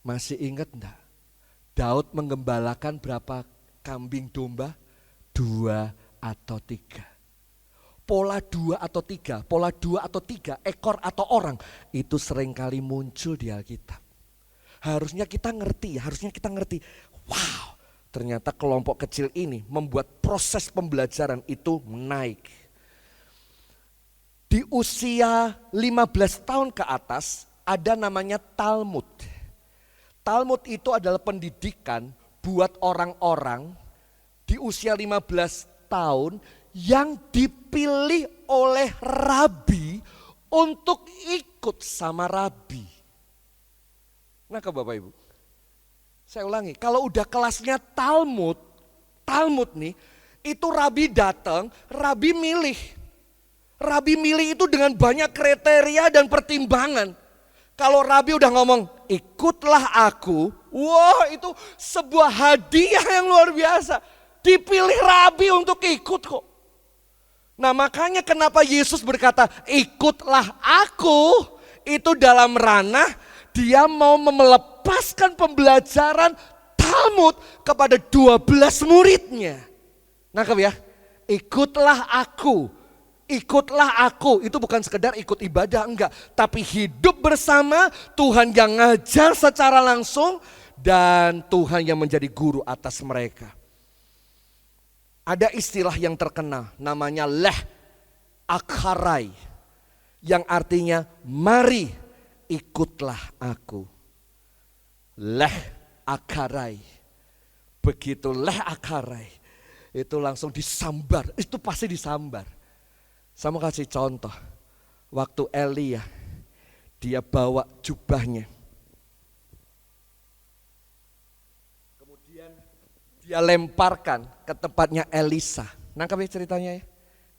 Masih ingat enggak? Daud menggembalakan berapa kambing domba? 2 atau 3. Pola 2 atau 3 ekor atau orang itu seringkali muncul di Alkitab. Harusnya kita ngerti. Wow, ternyata kelompok kecil ini membuat proses pembelajaran itu naik. Di usia 15 tahun ke atas ada namanya Talmud. Talmud itu adalah pendidikan buat orang-orang di usia 15 tahun yang dipilih oleh rabi untuk ikut sama rabi. Nah ke Bapak Ibu, saya ulangi, kalau udah kelasnya Talmud nih, itu rabi datang, rabi milih. Rabi milih itu dengan banyak kriteria dan pertimbangan. Kalau rabi udah ngomong, ikutlah aku, wah itu sebuah hadiah yang luar biasa. Dipilih rabi untuk ikut kok. Nah makanya kenapa Yesus berkata ikutlah aku. Itu dalam ranah dia mau melepaskan pembelajaran Talmud kepada 12 muridnya. Nangkep ya? Ikutlah aku. Itu bukan sekedar ikut ibadah, enggak. Tapi hidup bersama Tuhan yang ngajar secara langsung. Dan Tuhan yang menjadi guru atas mereka. Ada istilah yang terkenal namanya leh akarai. Yang artinya mari ikutlah aku. Leh akarai. Begitu leh akarai. Itu langsung disambar. Itu pasti disambar. Saya mau kasih contoh. Waktu Elia dia bawa jubahnya. Dia lemparkan ke tempatnya Elisa. Nangkap ya ceritanya ya?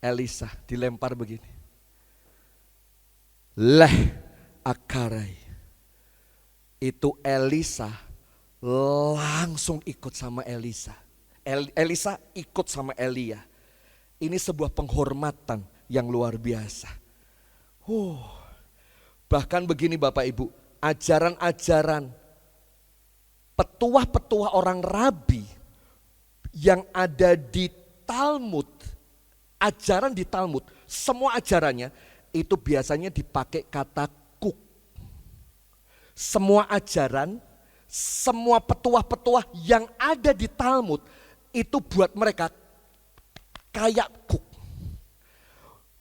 Elisa dilempar begini. Leh akarai. Itu Elisa langsung ikut sama Elisa. Elisa ikut sama Elia. Ini sebuah penghormatan yang luar biasa. Bahkan begini Bapak Ibu, ajaran-ajaran petuah-petuah orang rabi yang ada di Talmud, ajaran di Talmud, semua ajarannya itu biasanya dipakai kata kuk. semua ajaran, semua petuah-petuah yang ada di Talmud itu buat mereka kayak kuk.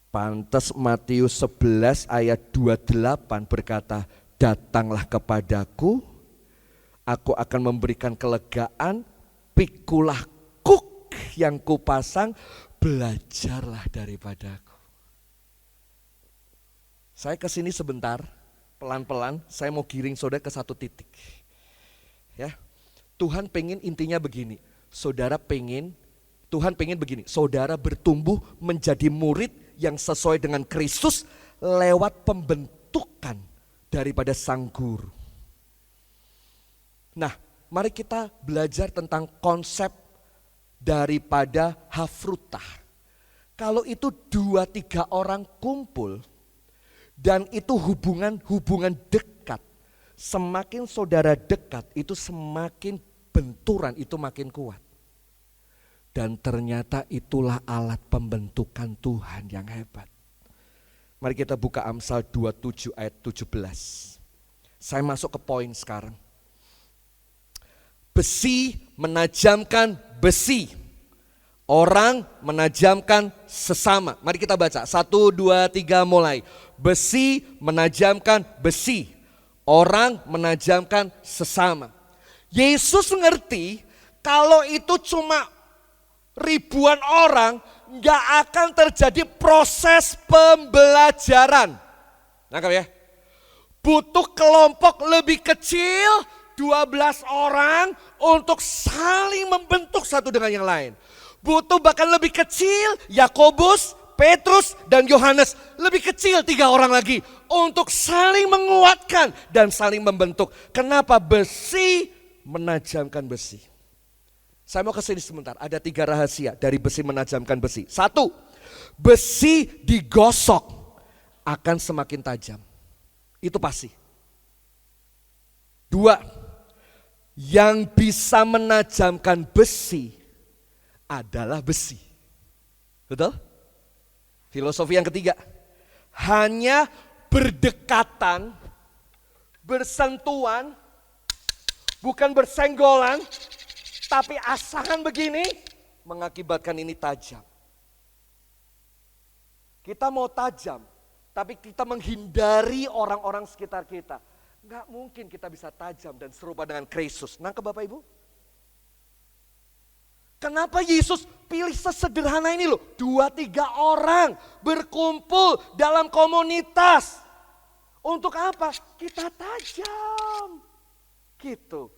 Pantes Matius 11 ayat 28 berkata, datanglah kepadaku, aku akan memberikan kelegaan, pikulah kuk yang kupasang, belajarlah daripadaku. Saya kesini sebentar, pelan-pelan, saya mau giring saudara ke satu titik. Ya, Tuhan pengen intinya begini, Tuhan pengen begini, saudara bertumbuh menjadi murid yang sesuai dengan Kristus lewat pembentukan daripada Sang Guru. Nah, mari kita belajar tentang konsep daripada hafrutah. Kalau itu 2-3 orang kumpul, dan itu hubungan dekat. Semakin saudara dekat itu semakin benturan itu makin kuat. Dan ternyata itulah alat pembentukan Tuhan yang hebat. Mari kita buka Amsal 27 ayat 17. Saya masuk ke poin sekarang. Besi menajamkan besi. Orang menajamkan sesama. Mari kita baca. 1, 2, 3 mulai. Besi menajamkan besi. Orang menajamkan sesama. Yesus ngerti kalau itu cuma ribuan orang, gak akan terjadi proses pembelajaran. Nangkap ya? Butuh kelompok lebih kecil, 12 orang untuk saling membentuk satu dengan yang lain. Butuh bahkan lebih kecil, Yakobus, Petrus, dan Yohanes. Lebih kecil 3 orang lagi untuk saling menguatkan dan saling membentuk. Kenapa? Besi menajamkan besi. Saya mau kesini sebentar, ada 3 rahasia dari besi menajamkan besi. 1, besi digosok akan semakin tajam. Itu pasti. 2, yang bisa menajamkan besi adalah besi. Betul? Filosofi yang ketiga, hanya berdekatan, bersentuhan, bukan bersenggolan, tapi asahan begini mengakibatkan ini tajam. Kita mau tajam, tapi kita menghindari orang-orang sekitar kita. Enggak mungkin kita bisa tajam dan serupa dengan Kristus. Nangkep Bapak Ibu? Kenapa Yesus pilih sesederhana ini loh? 2-3 orang berkumpul dalam komunitas. Untuk apa? Kita tajam. Gitu.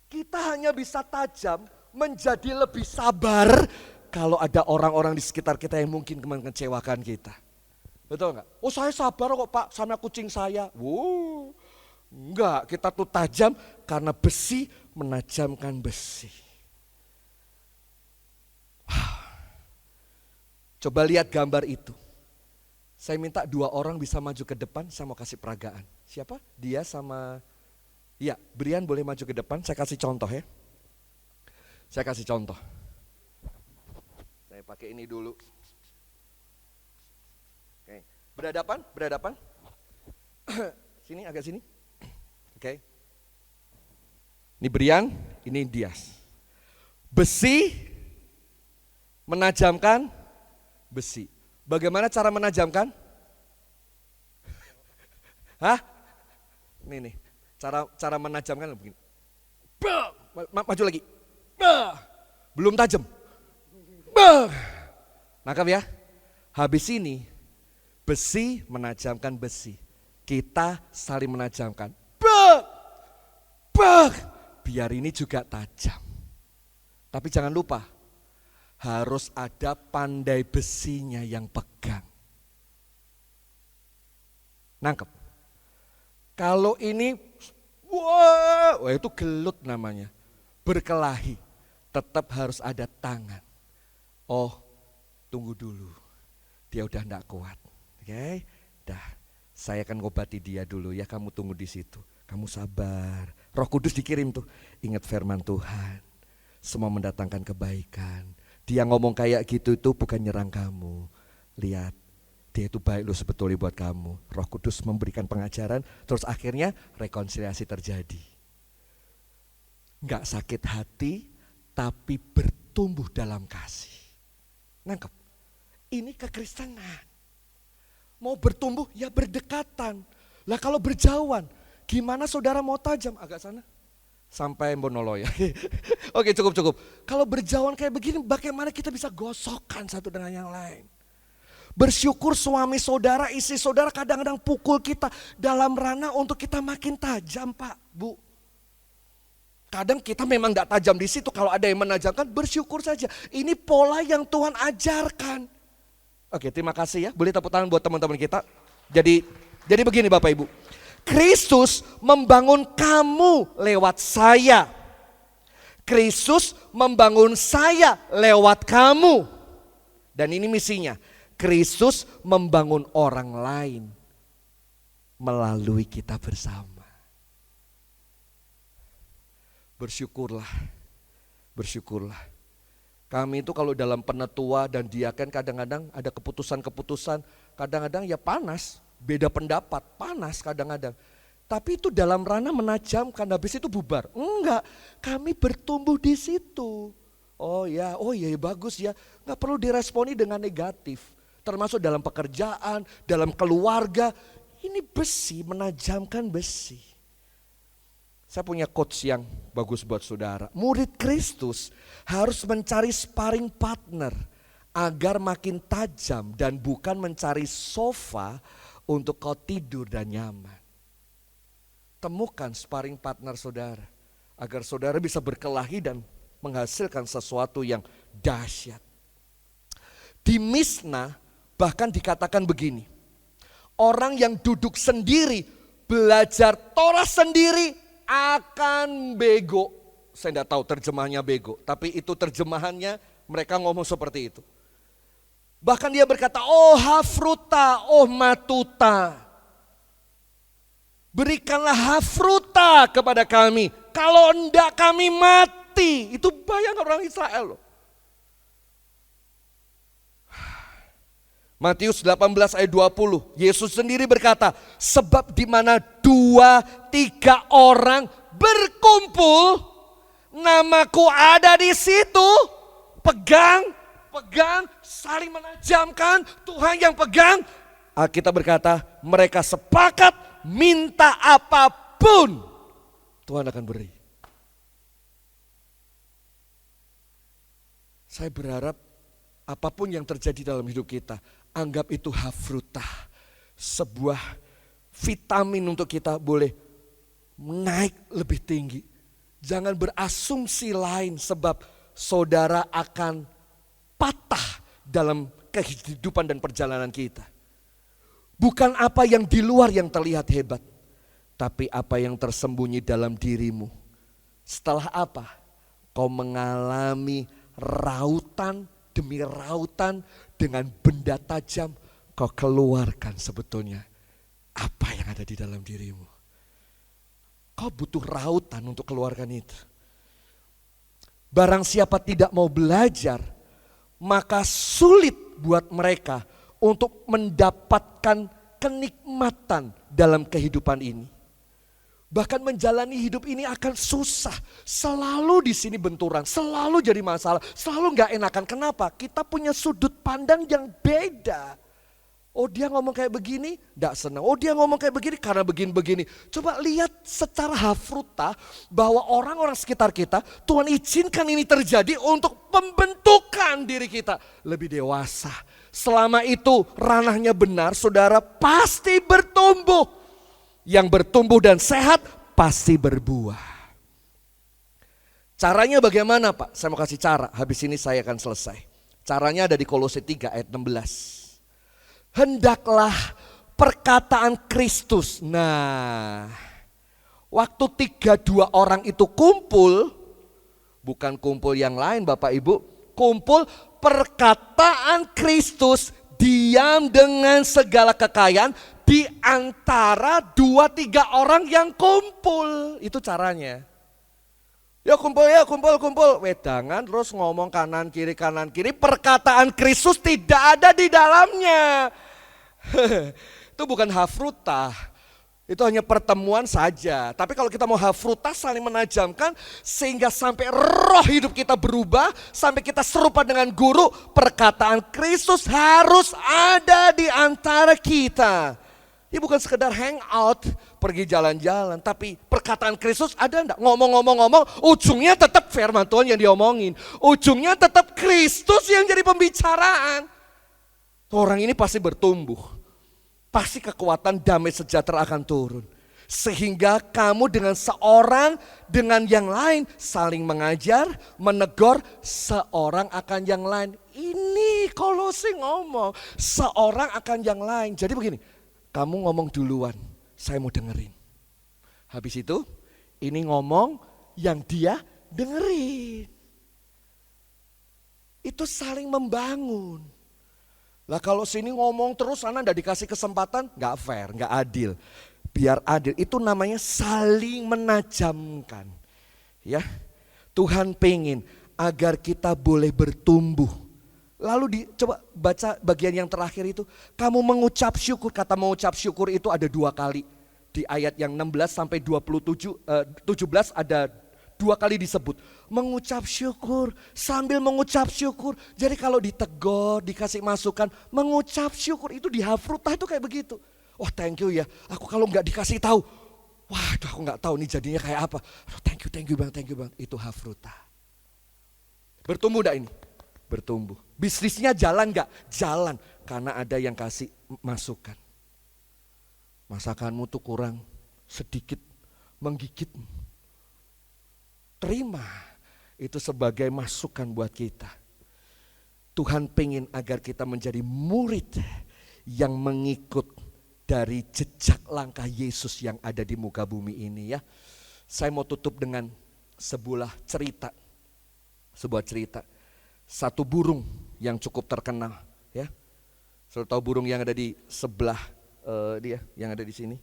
Kita hanya bisa tajam, menjadi lebih sabar kalau ada orang-orang di sekitar kita yang mungkin mengecewakan kita. Betul enggak? Oh saya sabar kok Pak sama kucing saya. Wow. Enggak, kita tuh tajam karena besi menajamkan besi. Coba lihat gambar itu. Saya minta 2 orang bisa maju ke depan, saya mau kasih peragaan. Siapa? Dia sama, ya Brian boleh maju ke depan, saya kasih contoh ya. Saya kasih contoh. Saya pakai ini dulu. Oke, berhadapan. Sini, agak sini. Oke. Ini Brian, ini Dias. Besi menajamkan besi. Bagaimana cara menajamkan? Hah? Ini nih. Cara menajamkan begini. Maju lagi. Belum tajam. Nangkap ya? Habis ini besi menajamkan besi. Kita saling menajamkan. Biar ini juga tajam. Tapi jangan lupa, harus ada pandai besinya yang pegang. Nangkep? Kalau ini, wah itu gelut namanya. Berkelahi, tetap harus ada tangan. Oh, tunggu dulu. Dia udah enggak kuat. Oke, dah. Saya akan ngobati dia dulu ya, kamu tunggu di situ. Kamu sabar. Roh Kudus dikirim tuh. Ingat firman Tuhan. Semua mendatangkan kebaikan. Dia ngomong kayak gitu itu bukan nyerang kamu. Lihat, dia itu baik loh sebetulnya buat kamu. Roh Kudus memberikan pengajaran, terus akhirnya rekonsiliasi terjadi. Enggak sakit hati, tapi bertumbuh dalam kasih. Nangkep? Ini kekristenan. Mau bertumbuh ya berdekatan. Lah kalau berjauhan, gimana saudara mau tajam? Agak sana. Sampai Bonolo ya. Oke, cukup. Kalau berjauhan kayak begini, bagaimana kita bisa gosokkan satu dengan yang lain? Bersyukur suami saudara, istri saudara kadang-kadang pukul kita dalam ranah untuk kita makin tajam, Pak, Bu. Kadang kita memang tidak tajam di situ, kalau ada yang menajamkan bersyukur saja. Ini pola yang Tuhan ajarkan. Oke, terima kasih ya. Boleh tepuk tangan buat teman-teman kita. Jadi begini Bapak Ibu. Kristus membangun kamu lewat saya. Kristus membangun saya lewat kamu. Dan ini misinya. Kristus membangun orang lain melalui kita bersama. Bersyukurlah. Kami itu kalau dalam penetua dan diaken kadang-kadang ada keputusan-keputusan. Kadang-kadang ya panas. Beda pendapat, panas kadang-kadang. Tapi itu dalam ranah menajamkan, habis itu bubar. Enggak, kami bertumbuh di situ. Oh ya bagus ya. Enggak perlu diresponi dengan negatif. Termasuk dalam pekerjaan, dalam keluarga. Ini besi, menajamkan besi. Saya punya quotes yang bagus buat saudara. Murid Kristus harus mencari sparring partner agar makin tajam dan bukan mencari sofa untuk kau tidur dan nyaman. Temukan sparring partner saudara agar saudara bisa berkelahi dan menghasilkan sesuatu yang dahsyat. Di Misna bahkan dikatakan begini. Orang yang duduk sendiri, belajar Torah sendiri akan bego. Saya tidak tahu terjemahannya bego, tapi itu terjemahannya mereka ngomong seperti itu. Bahkan dia berkata, oh hafruta, oh matuta. Berikanlah hafruta kepada kami. Kalau enggak kami mati. Itu bayang orang Israel loh. Matius 18 ayat 20. Yesus sendiri berkata, sebab di mana 2-3 orang berkumpul, namaku ada di situ. Pegang, saling menajamkan, Tuhan yang pegang. Alkitab berkata, mereka sepakat minta apapun, Tuhan akan beri. Saya berharap apapun yang terjadi dalam hidup kita, anggap itu hafruta, sebuah vitamin untuk kita boleh naik lebih tinggi. Jangan berasumsi lain sebab saudara akan patah dalam kehidupan dan perjalanan kita. Bukan apa yang di luar yang terlihat hebat, tapi apa yang tersembunyi dalam dirimu. Setelah apa? Kau mengalami rautan demi rautan dengan benda tajam, kau keluarkan sebetulnya apa yang ada di dalam dirimu. Kau butuh rautan untuk keluarkan itu. Barang siapa tidak mau belajar, maka sulit buat mereka untuk mendapatkan kenikmatan dalam kehidupan ini. Bahkan menjalani hidup ini akan susah. Selalu di sini benturan, selalu jadi masalah, selalu gak enakan. Kenapa? Kita punya sudut pandang yang beda. Oh dia ngomong kayak begini, gak senang. Oh dia ngomong kayak begini karena begini-begini. Coba lihat secara hafruta bahwa orang-orang sekitar kita, Tuhan izinkan ini terjadi untuk pembentukan diri kita lebih dewasa. Selama itu ranahnya benar, saudara pasti bertumbuh. Yang bertumbuh dan sehat pasti berbuah. Caranya bagaimana Pak? Saya mau kasih cara, habis ini saya akan selesai. Caranya ada di Kolose 3 ayat 16. Hendaklah perkataan Kristus. Nah, waktu 3-2 orang itu kumpul, bukan kumpul yang lain Bapak Ibu, kumpul perkataan Kristus diam dengan segala kekayaan di antara 2-3 orang yang kumpul. Itu caranya. Ya kumpul. Wedangan terus ngomong kanan kiri. Perkataan Kristus tidak ada di dalamnya. Itu bukan hafruta. Itu hanya pertemuan saja. Tapi kalau kita mau hafruta saling menajamkan sehingga sampai roh hidup kita berubah, sampai kita serupa dengan guru, perkataan Kristus harus ada di antara kita. Ini bukan sekedar hangout, pergi jalan-jalan, tapi perkataan Kristus ada enggak? Ngomong-ngomong, ujungnya tetap firman Tuhan yang diomongin. Ujungnya tetap Kristus yang jadi pembicaraan. Orang ini pasti bertumbuh. Pasti kekuatan damai sejahtera akan turun. Sehingga kamu dengan seorang, dengan yang lain saling mengajar, menegur seorang akan yang lain. Ini Kolose ngomong, seorang akan yang lain. Jadi begini, kamu ngomong duluan, saya mau dengerin. Habis itu, ini ngomong yang dia dengerin. Itu saling membangun. Lah kalau sini ngomong terus sana enggak dikasih kesempatan, enggak fair, enggak adil. Biar adil, itu namanya saling menajamkan. Ya, Tuhan pengen agar kita boleh bertumbuh. Lalu coba baca bagian yang terakhir itu. Kamu mengucap syukur, kata mengucap syukur itu ada 2 kali. Di ayat yang 16 sampai 17 ada 2 kali disebut. Mengucap syukur, sambil mengucap syukur. Jadi kalau ditegur, dikasih masukan, mengucap syukur itu di hafrutah itu kayak begitu. Oh thank you ya, aku kalau nggak dikasih tahu, waduh aku nggak tahu nih jadinya kayak apa. Oh, thank you bang, itu hafrutah. Bertumbuh enggak ini? Bertumbuh. Bisnisnya jalan nggak? Jalan, karena ada yang kasih masukan. Masakanmu tuh kurang sedikit menggigit. Terima itu sebagai masukan buat kita. Tuhan pengen agar kita menjadi murid yang mengikut dari jejak langkah Yesus yang ada di muka bumi ini ya. Saya mau tutup dengan sebuah cerita. Satu burung yang cukup terkenal ya. Saudara tahu burung yang ada di sebelah dia yang ada di sini.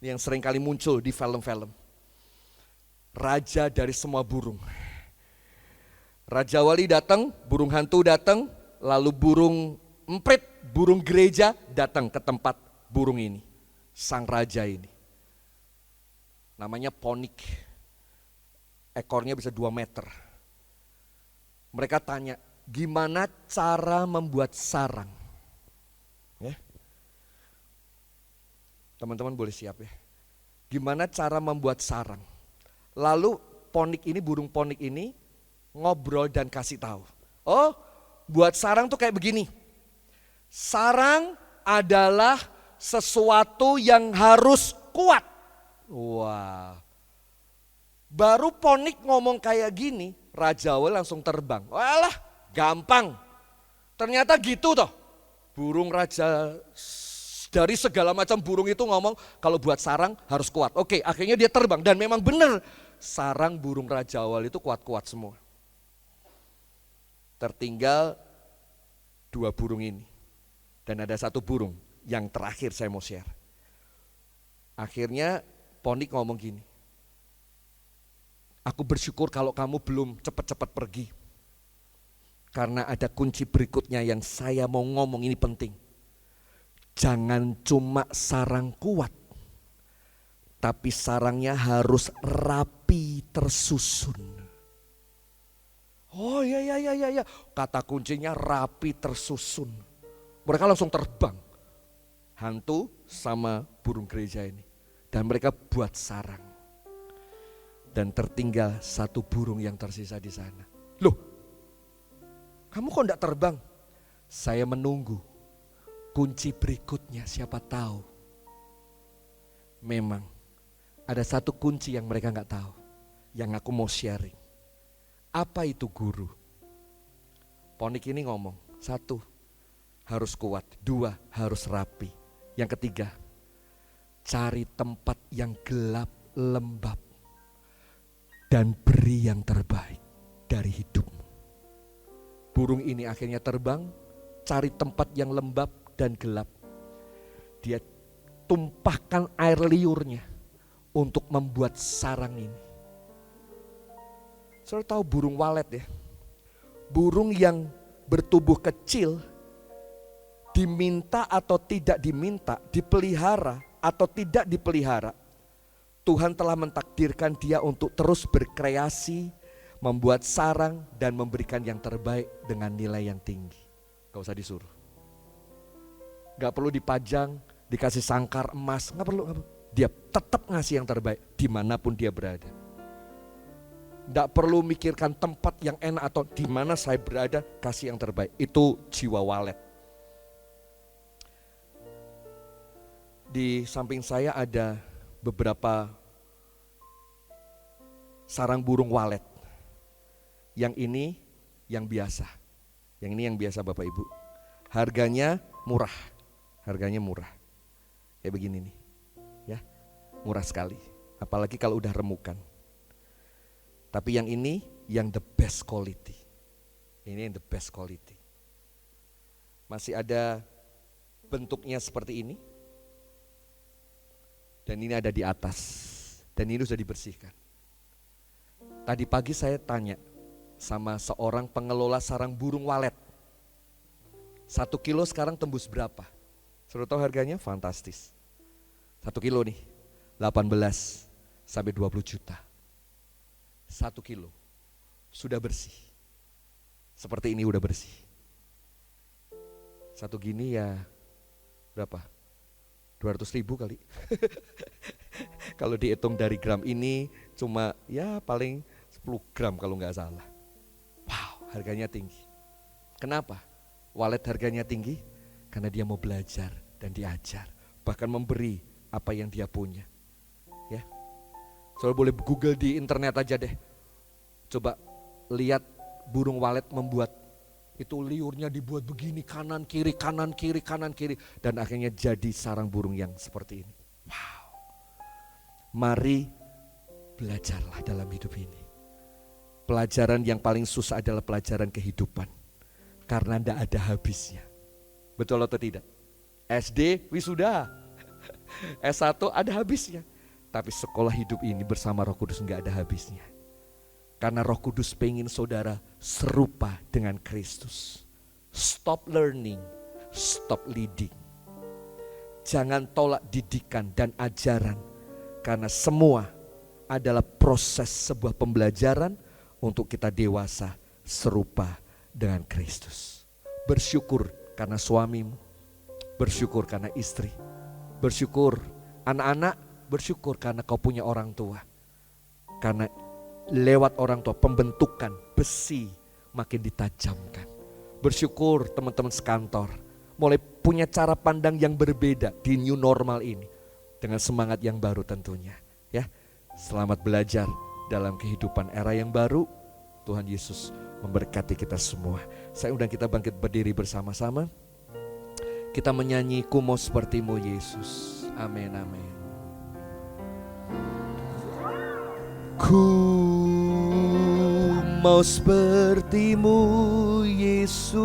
Ini yang sering kali muncul di film-film. Raja dari semua burung. Raja Wali datang, burung hantu datang, lalu burung emprit, burung gereja datang ke tempat burung ini. Sang raja ini. Namanya ponik. Ekornya bisa 2 meter. Mereka tanya, gimana cara membuat sarang? Ya. Teman-teman boleh siap ya. Gimana cara membuat sarang? Lalu burung ponik ini ngobrol dan kasih tahu. Oh, buat sarang tuh kayak begini. Sarang adalah sesuatu yang harus kuat. Wah. Baru ponik ngomong kayak gini, Raja Wali langsung terbang. Walah, gampang. Ternyata gitu toh. Burung raja dari segala macam burung itu ngomong kalau buat sarang harus kuat. Oke, akhirnya dia terbang dan memang benar. Sarang burung Raja Wali itu kuat-kuat semua. Tertinggal 2 burung ini. Dan ada 1 burung yang terakhir saya mau share. Akhirnya ponik ngomong gini. Aku bersyukur kalau kamu belum cepat-cepat pergi. Karena ada kunci berikutnya yang saya mau ngomong, ini penting. Jangan cuma sarang kuat, tapi sarangnya harus rapi tersusun. Oh ya. Kata kuncinya rapi tersusun. Mereka langsung terbang. Hantu sama burung gereja ini. Dan mereka buat sarang. Dan tertinggal 1 burung yang tersisa di sana. Loh, kamu kok enggak terbang? Saya menunggu. Kunci berikutnya siapa tahu. Memang ada 1 kunci yang mereka enggak tahu. Yang aku mau sharing. Apa itu guru? Ponik ini ngomong, 1 harus kuat, 2 harus rapi. Yang ketiga, cari tempat yang gelap, lembab. Dan beri yang terbaik dari hidupmu. Burung ini akhirnya terbang, cari tempat yang lembab dan gelap. Dia tumpahkan air liurnya untuk membuat sarang ini. Saudara tahu burung walet ya? Burung yang bertubuh kecil diminta atau tidak diminta, dipelihara atau tidak dipelihara, Tuhan telah mentakdirkan dia untuk terus berkreasi, membuat sarang dan memberikan yang terbaik dengan nilai yang tinggi. Gak usah disuruh. Gak perlu dipajang, dikasih sangkar emas, gak perlu. Dia tetap ngasih yang terbaik dimanapun dia berada. Gak perlu mikirkan tempat yang enak atau di mana saya berada, kasih yang terbaik. Itu jiwa walet. Di samping saya ada beberapa sarang burung walet. Yang ini yang biasa. Yang ini yang biasa Bapak Ibu. Harganya murah. Harganya murah. Kayak begini nih. Ya. Murah sekali. Apalagi kalau udah remukan. Tapi yang ini yang the best quality. Ini yang the best quality. Masih ada bentuknya seperti ini. Dan ini ada di atas. Dan ini sudah dibersihkan. Tadi pagi saya tanya sama seorang pengelola sarang burung walet. 1 kilo sekarang tembus berapa? Suruh tahu harganya? Fantastis. 1 kilo nih, 18 sampai 20 juta. 1 kilo, sudah bersih. Seperti ini udah bersih. Satu gini ya berapa? 200.000 kali. Kalau dihitung dari gram ini cuma ya paling 10 gram kalau nggak salah. Wow, harganya tinggi. Kenapa? Walet harganya tinggi? Karena dia mau belajar dan diajar. Bahkan memberi apa yang dia punya. Ya, soalnya boleh Google di internet aja deh. Coba lihat burung walet membuat. Itu liurnya dibuat begini, kanan kiri, kanan kiri, kanan kiri. Dan akhirnya jadi sarang burung yang seperti ini. Wow. Mari belajarlah dalam hidup ini. Pelajaran yang paling susah adalah pelajaran kehidupan. Karena tidak ada habisnya. Betul atau tidak? SD wisuda. S1 ada habisnya. Tapi sekolah hidup ini bersama Roh Kudus enggak ada habisnya. Karena Roh Kudus pengen saudara serupa dengan Kristus. Stop learning, stop leading. Jangan tolak didikan dan ajaran. Karena semua adalah proses sebuah pembelajaran untuk kita dewasa serupa dengan Kristus. Bersyukur karena suamimu, bersyukur karena istri, bersyukur anak-anak, bersyukur karena kau punya orang tua. Karena lewat orang tua pembentukan besi makin ditajamkan. Bersyukur teman-teman sekantor mulai punya cara pandang yang berbeda di new normal ini. Dengan semangat yang baru tentunya. Ya, selamat belajar dalam kehidupan era yang baru. Tuhan Yesus memberkati kita semua. Saya undang kita bangkit berdiri bersama-sama. Kita menyanyi Ku Mau Sepertimu Yesus. Amin, amin. Ku mau sepertimu Yesus,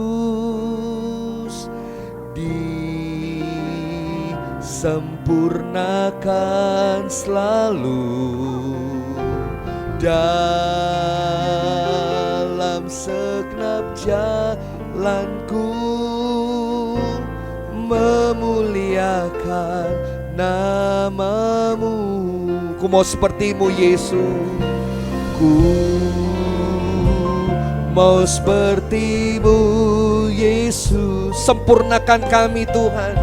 disempurnakan selalu dalam segenap jalanku, memuliakan namamu. Ku mau sepertimu Yesus. Ku mau sepertimu Yesus. Sempurnakan kami Tuhan.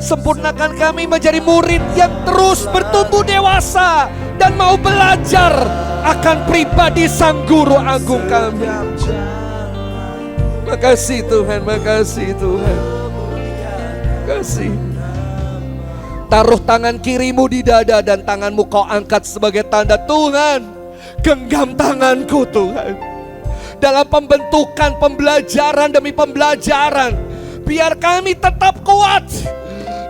Sempurnakan kami menjadi murid yang terus bertumbuh dewasa dan mau belajar akan pribadi Sang Guru Agung kami. Makasih Tuhan, makasih Tuhan. Makasih. Taruh tangan kirimu di dada dan tanganmu kau angkat sebagai tanda. Tuhan, genggam tanganku Tuhan. Dalam pembentukan, pembelajaran demi pembelajaran. Biar kami tetap kuat.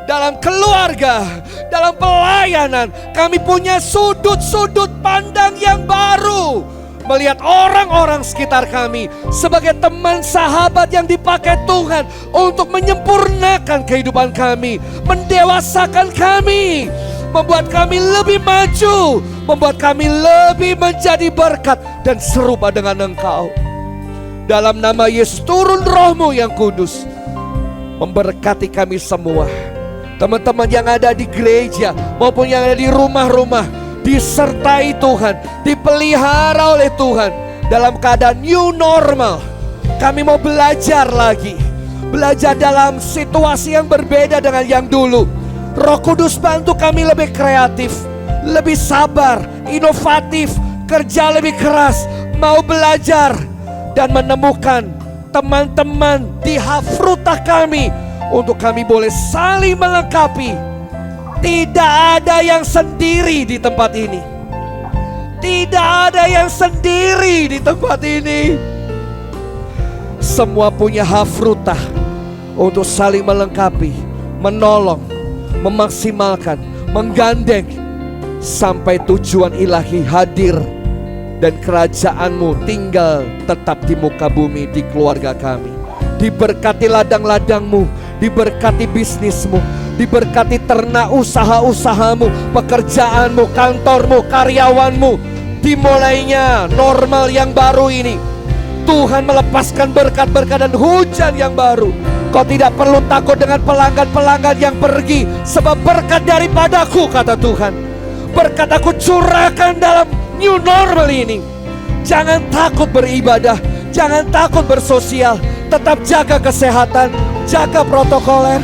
Dalam keluarga, dalam pelayanan. Kami punya sudut-sudut pandang yang baru. Melihat orang-orang sekitar kami sebagai teman sahabat yang dipakai Tuhan untuk menyempurnakan kehidupan kami, mendewasakan kami, membuat kami lebih maju, membuat kami lebih menjadi berkat dan serupa dengan Engkau. Dalam nama Yesus, turun Roh-Mu yang kudus, memberkati kami semua. Teman-teman yang ada di gereja maupun yang ada di rumah-rumah, disertai Tuhan, dipelihara oleh Tuhan dalam keadaan new normal. Kami mau belajar lagi, belajar dalam situasi yang berbeda dengan yang dulu. Roh Kudus bantu kami lebih kreatif, lebih sabar, inovatif, kerja lebih keras, mau belajar dan menemukan teman-teman di Hafrutah kami, untuk kami boleh saling melengkapi. Tidak ada yang sendiri di tempat ini. Tidak ada yang sendiri di tempat ini. Semua punya Hafrutah untuk saling melengkapi, menolong, memaksimalkan, menggandeng sampai tujuan ilahi hadir dan kerajaanmu tinggal tetap di muka bumi, di keluarga kami. Diberkati ladang-ladangmu, diberkati bisnismu, diberkati ternak usaha-usahamu, pekerjaanmu, kantormu, karyawanmu. Dimulainya normal yang baru ini, Tuhan melepaskan berkat-berkat dan hujan yang baru. Kau tidak perlu takut dengan pelanggan-pelanggan yang pergi, sebab berkat daripadaku, kata Tuhan. Berkat aku curahkan dalam new normal ini. Jangan takut beribadah, jangan takut bersosial, tetap jaga kesehatan, jaga protokoler,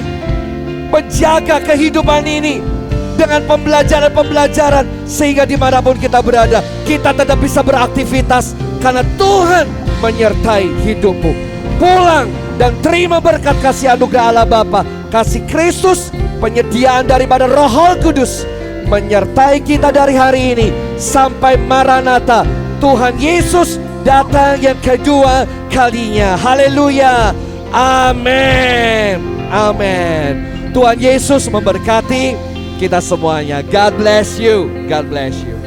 menjaga kehidupan ini dengan pembelajaran-pembelajaran, sehingga dimanapun kita berada, kita tetap bisa beraktivitas karena Tuhan menyertai hidupmu. Pulang dan terima berkat kasih anugerah Allah Bapa, kasih Kristus, penyediaan daripada Roh Kudus menyertai kita dari hari ini sampai Maranatha, Tuhan Yesus datang yang kedua kalinya. Haleluya, amin, amin. Tuhan Yesus memberkati kita semuanya. God bless you, God bless you.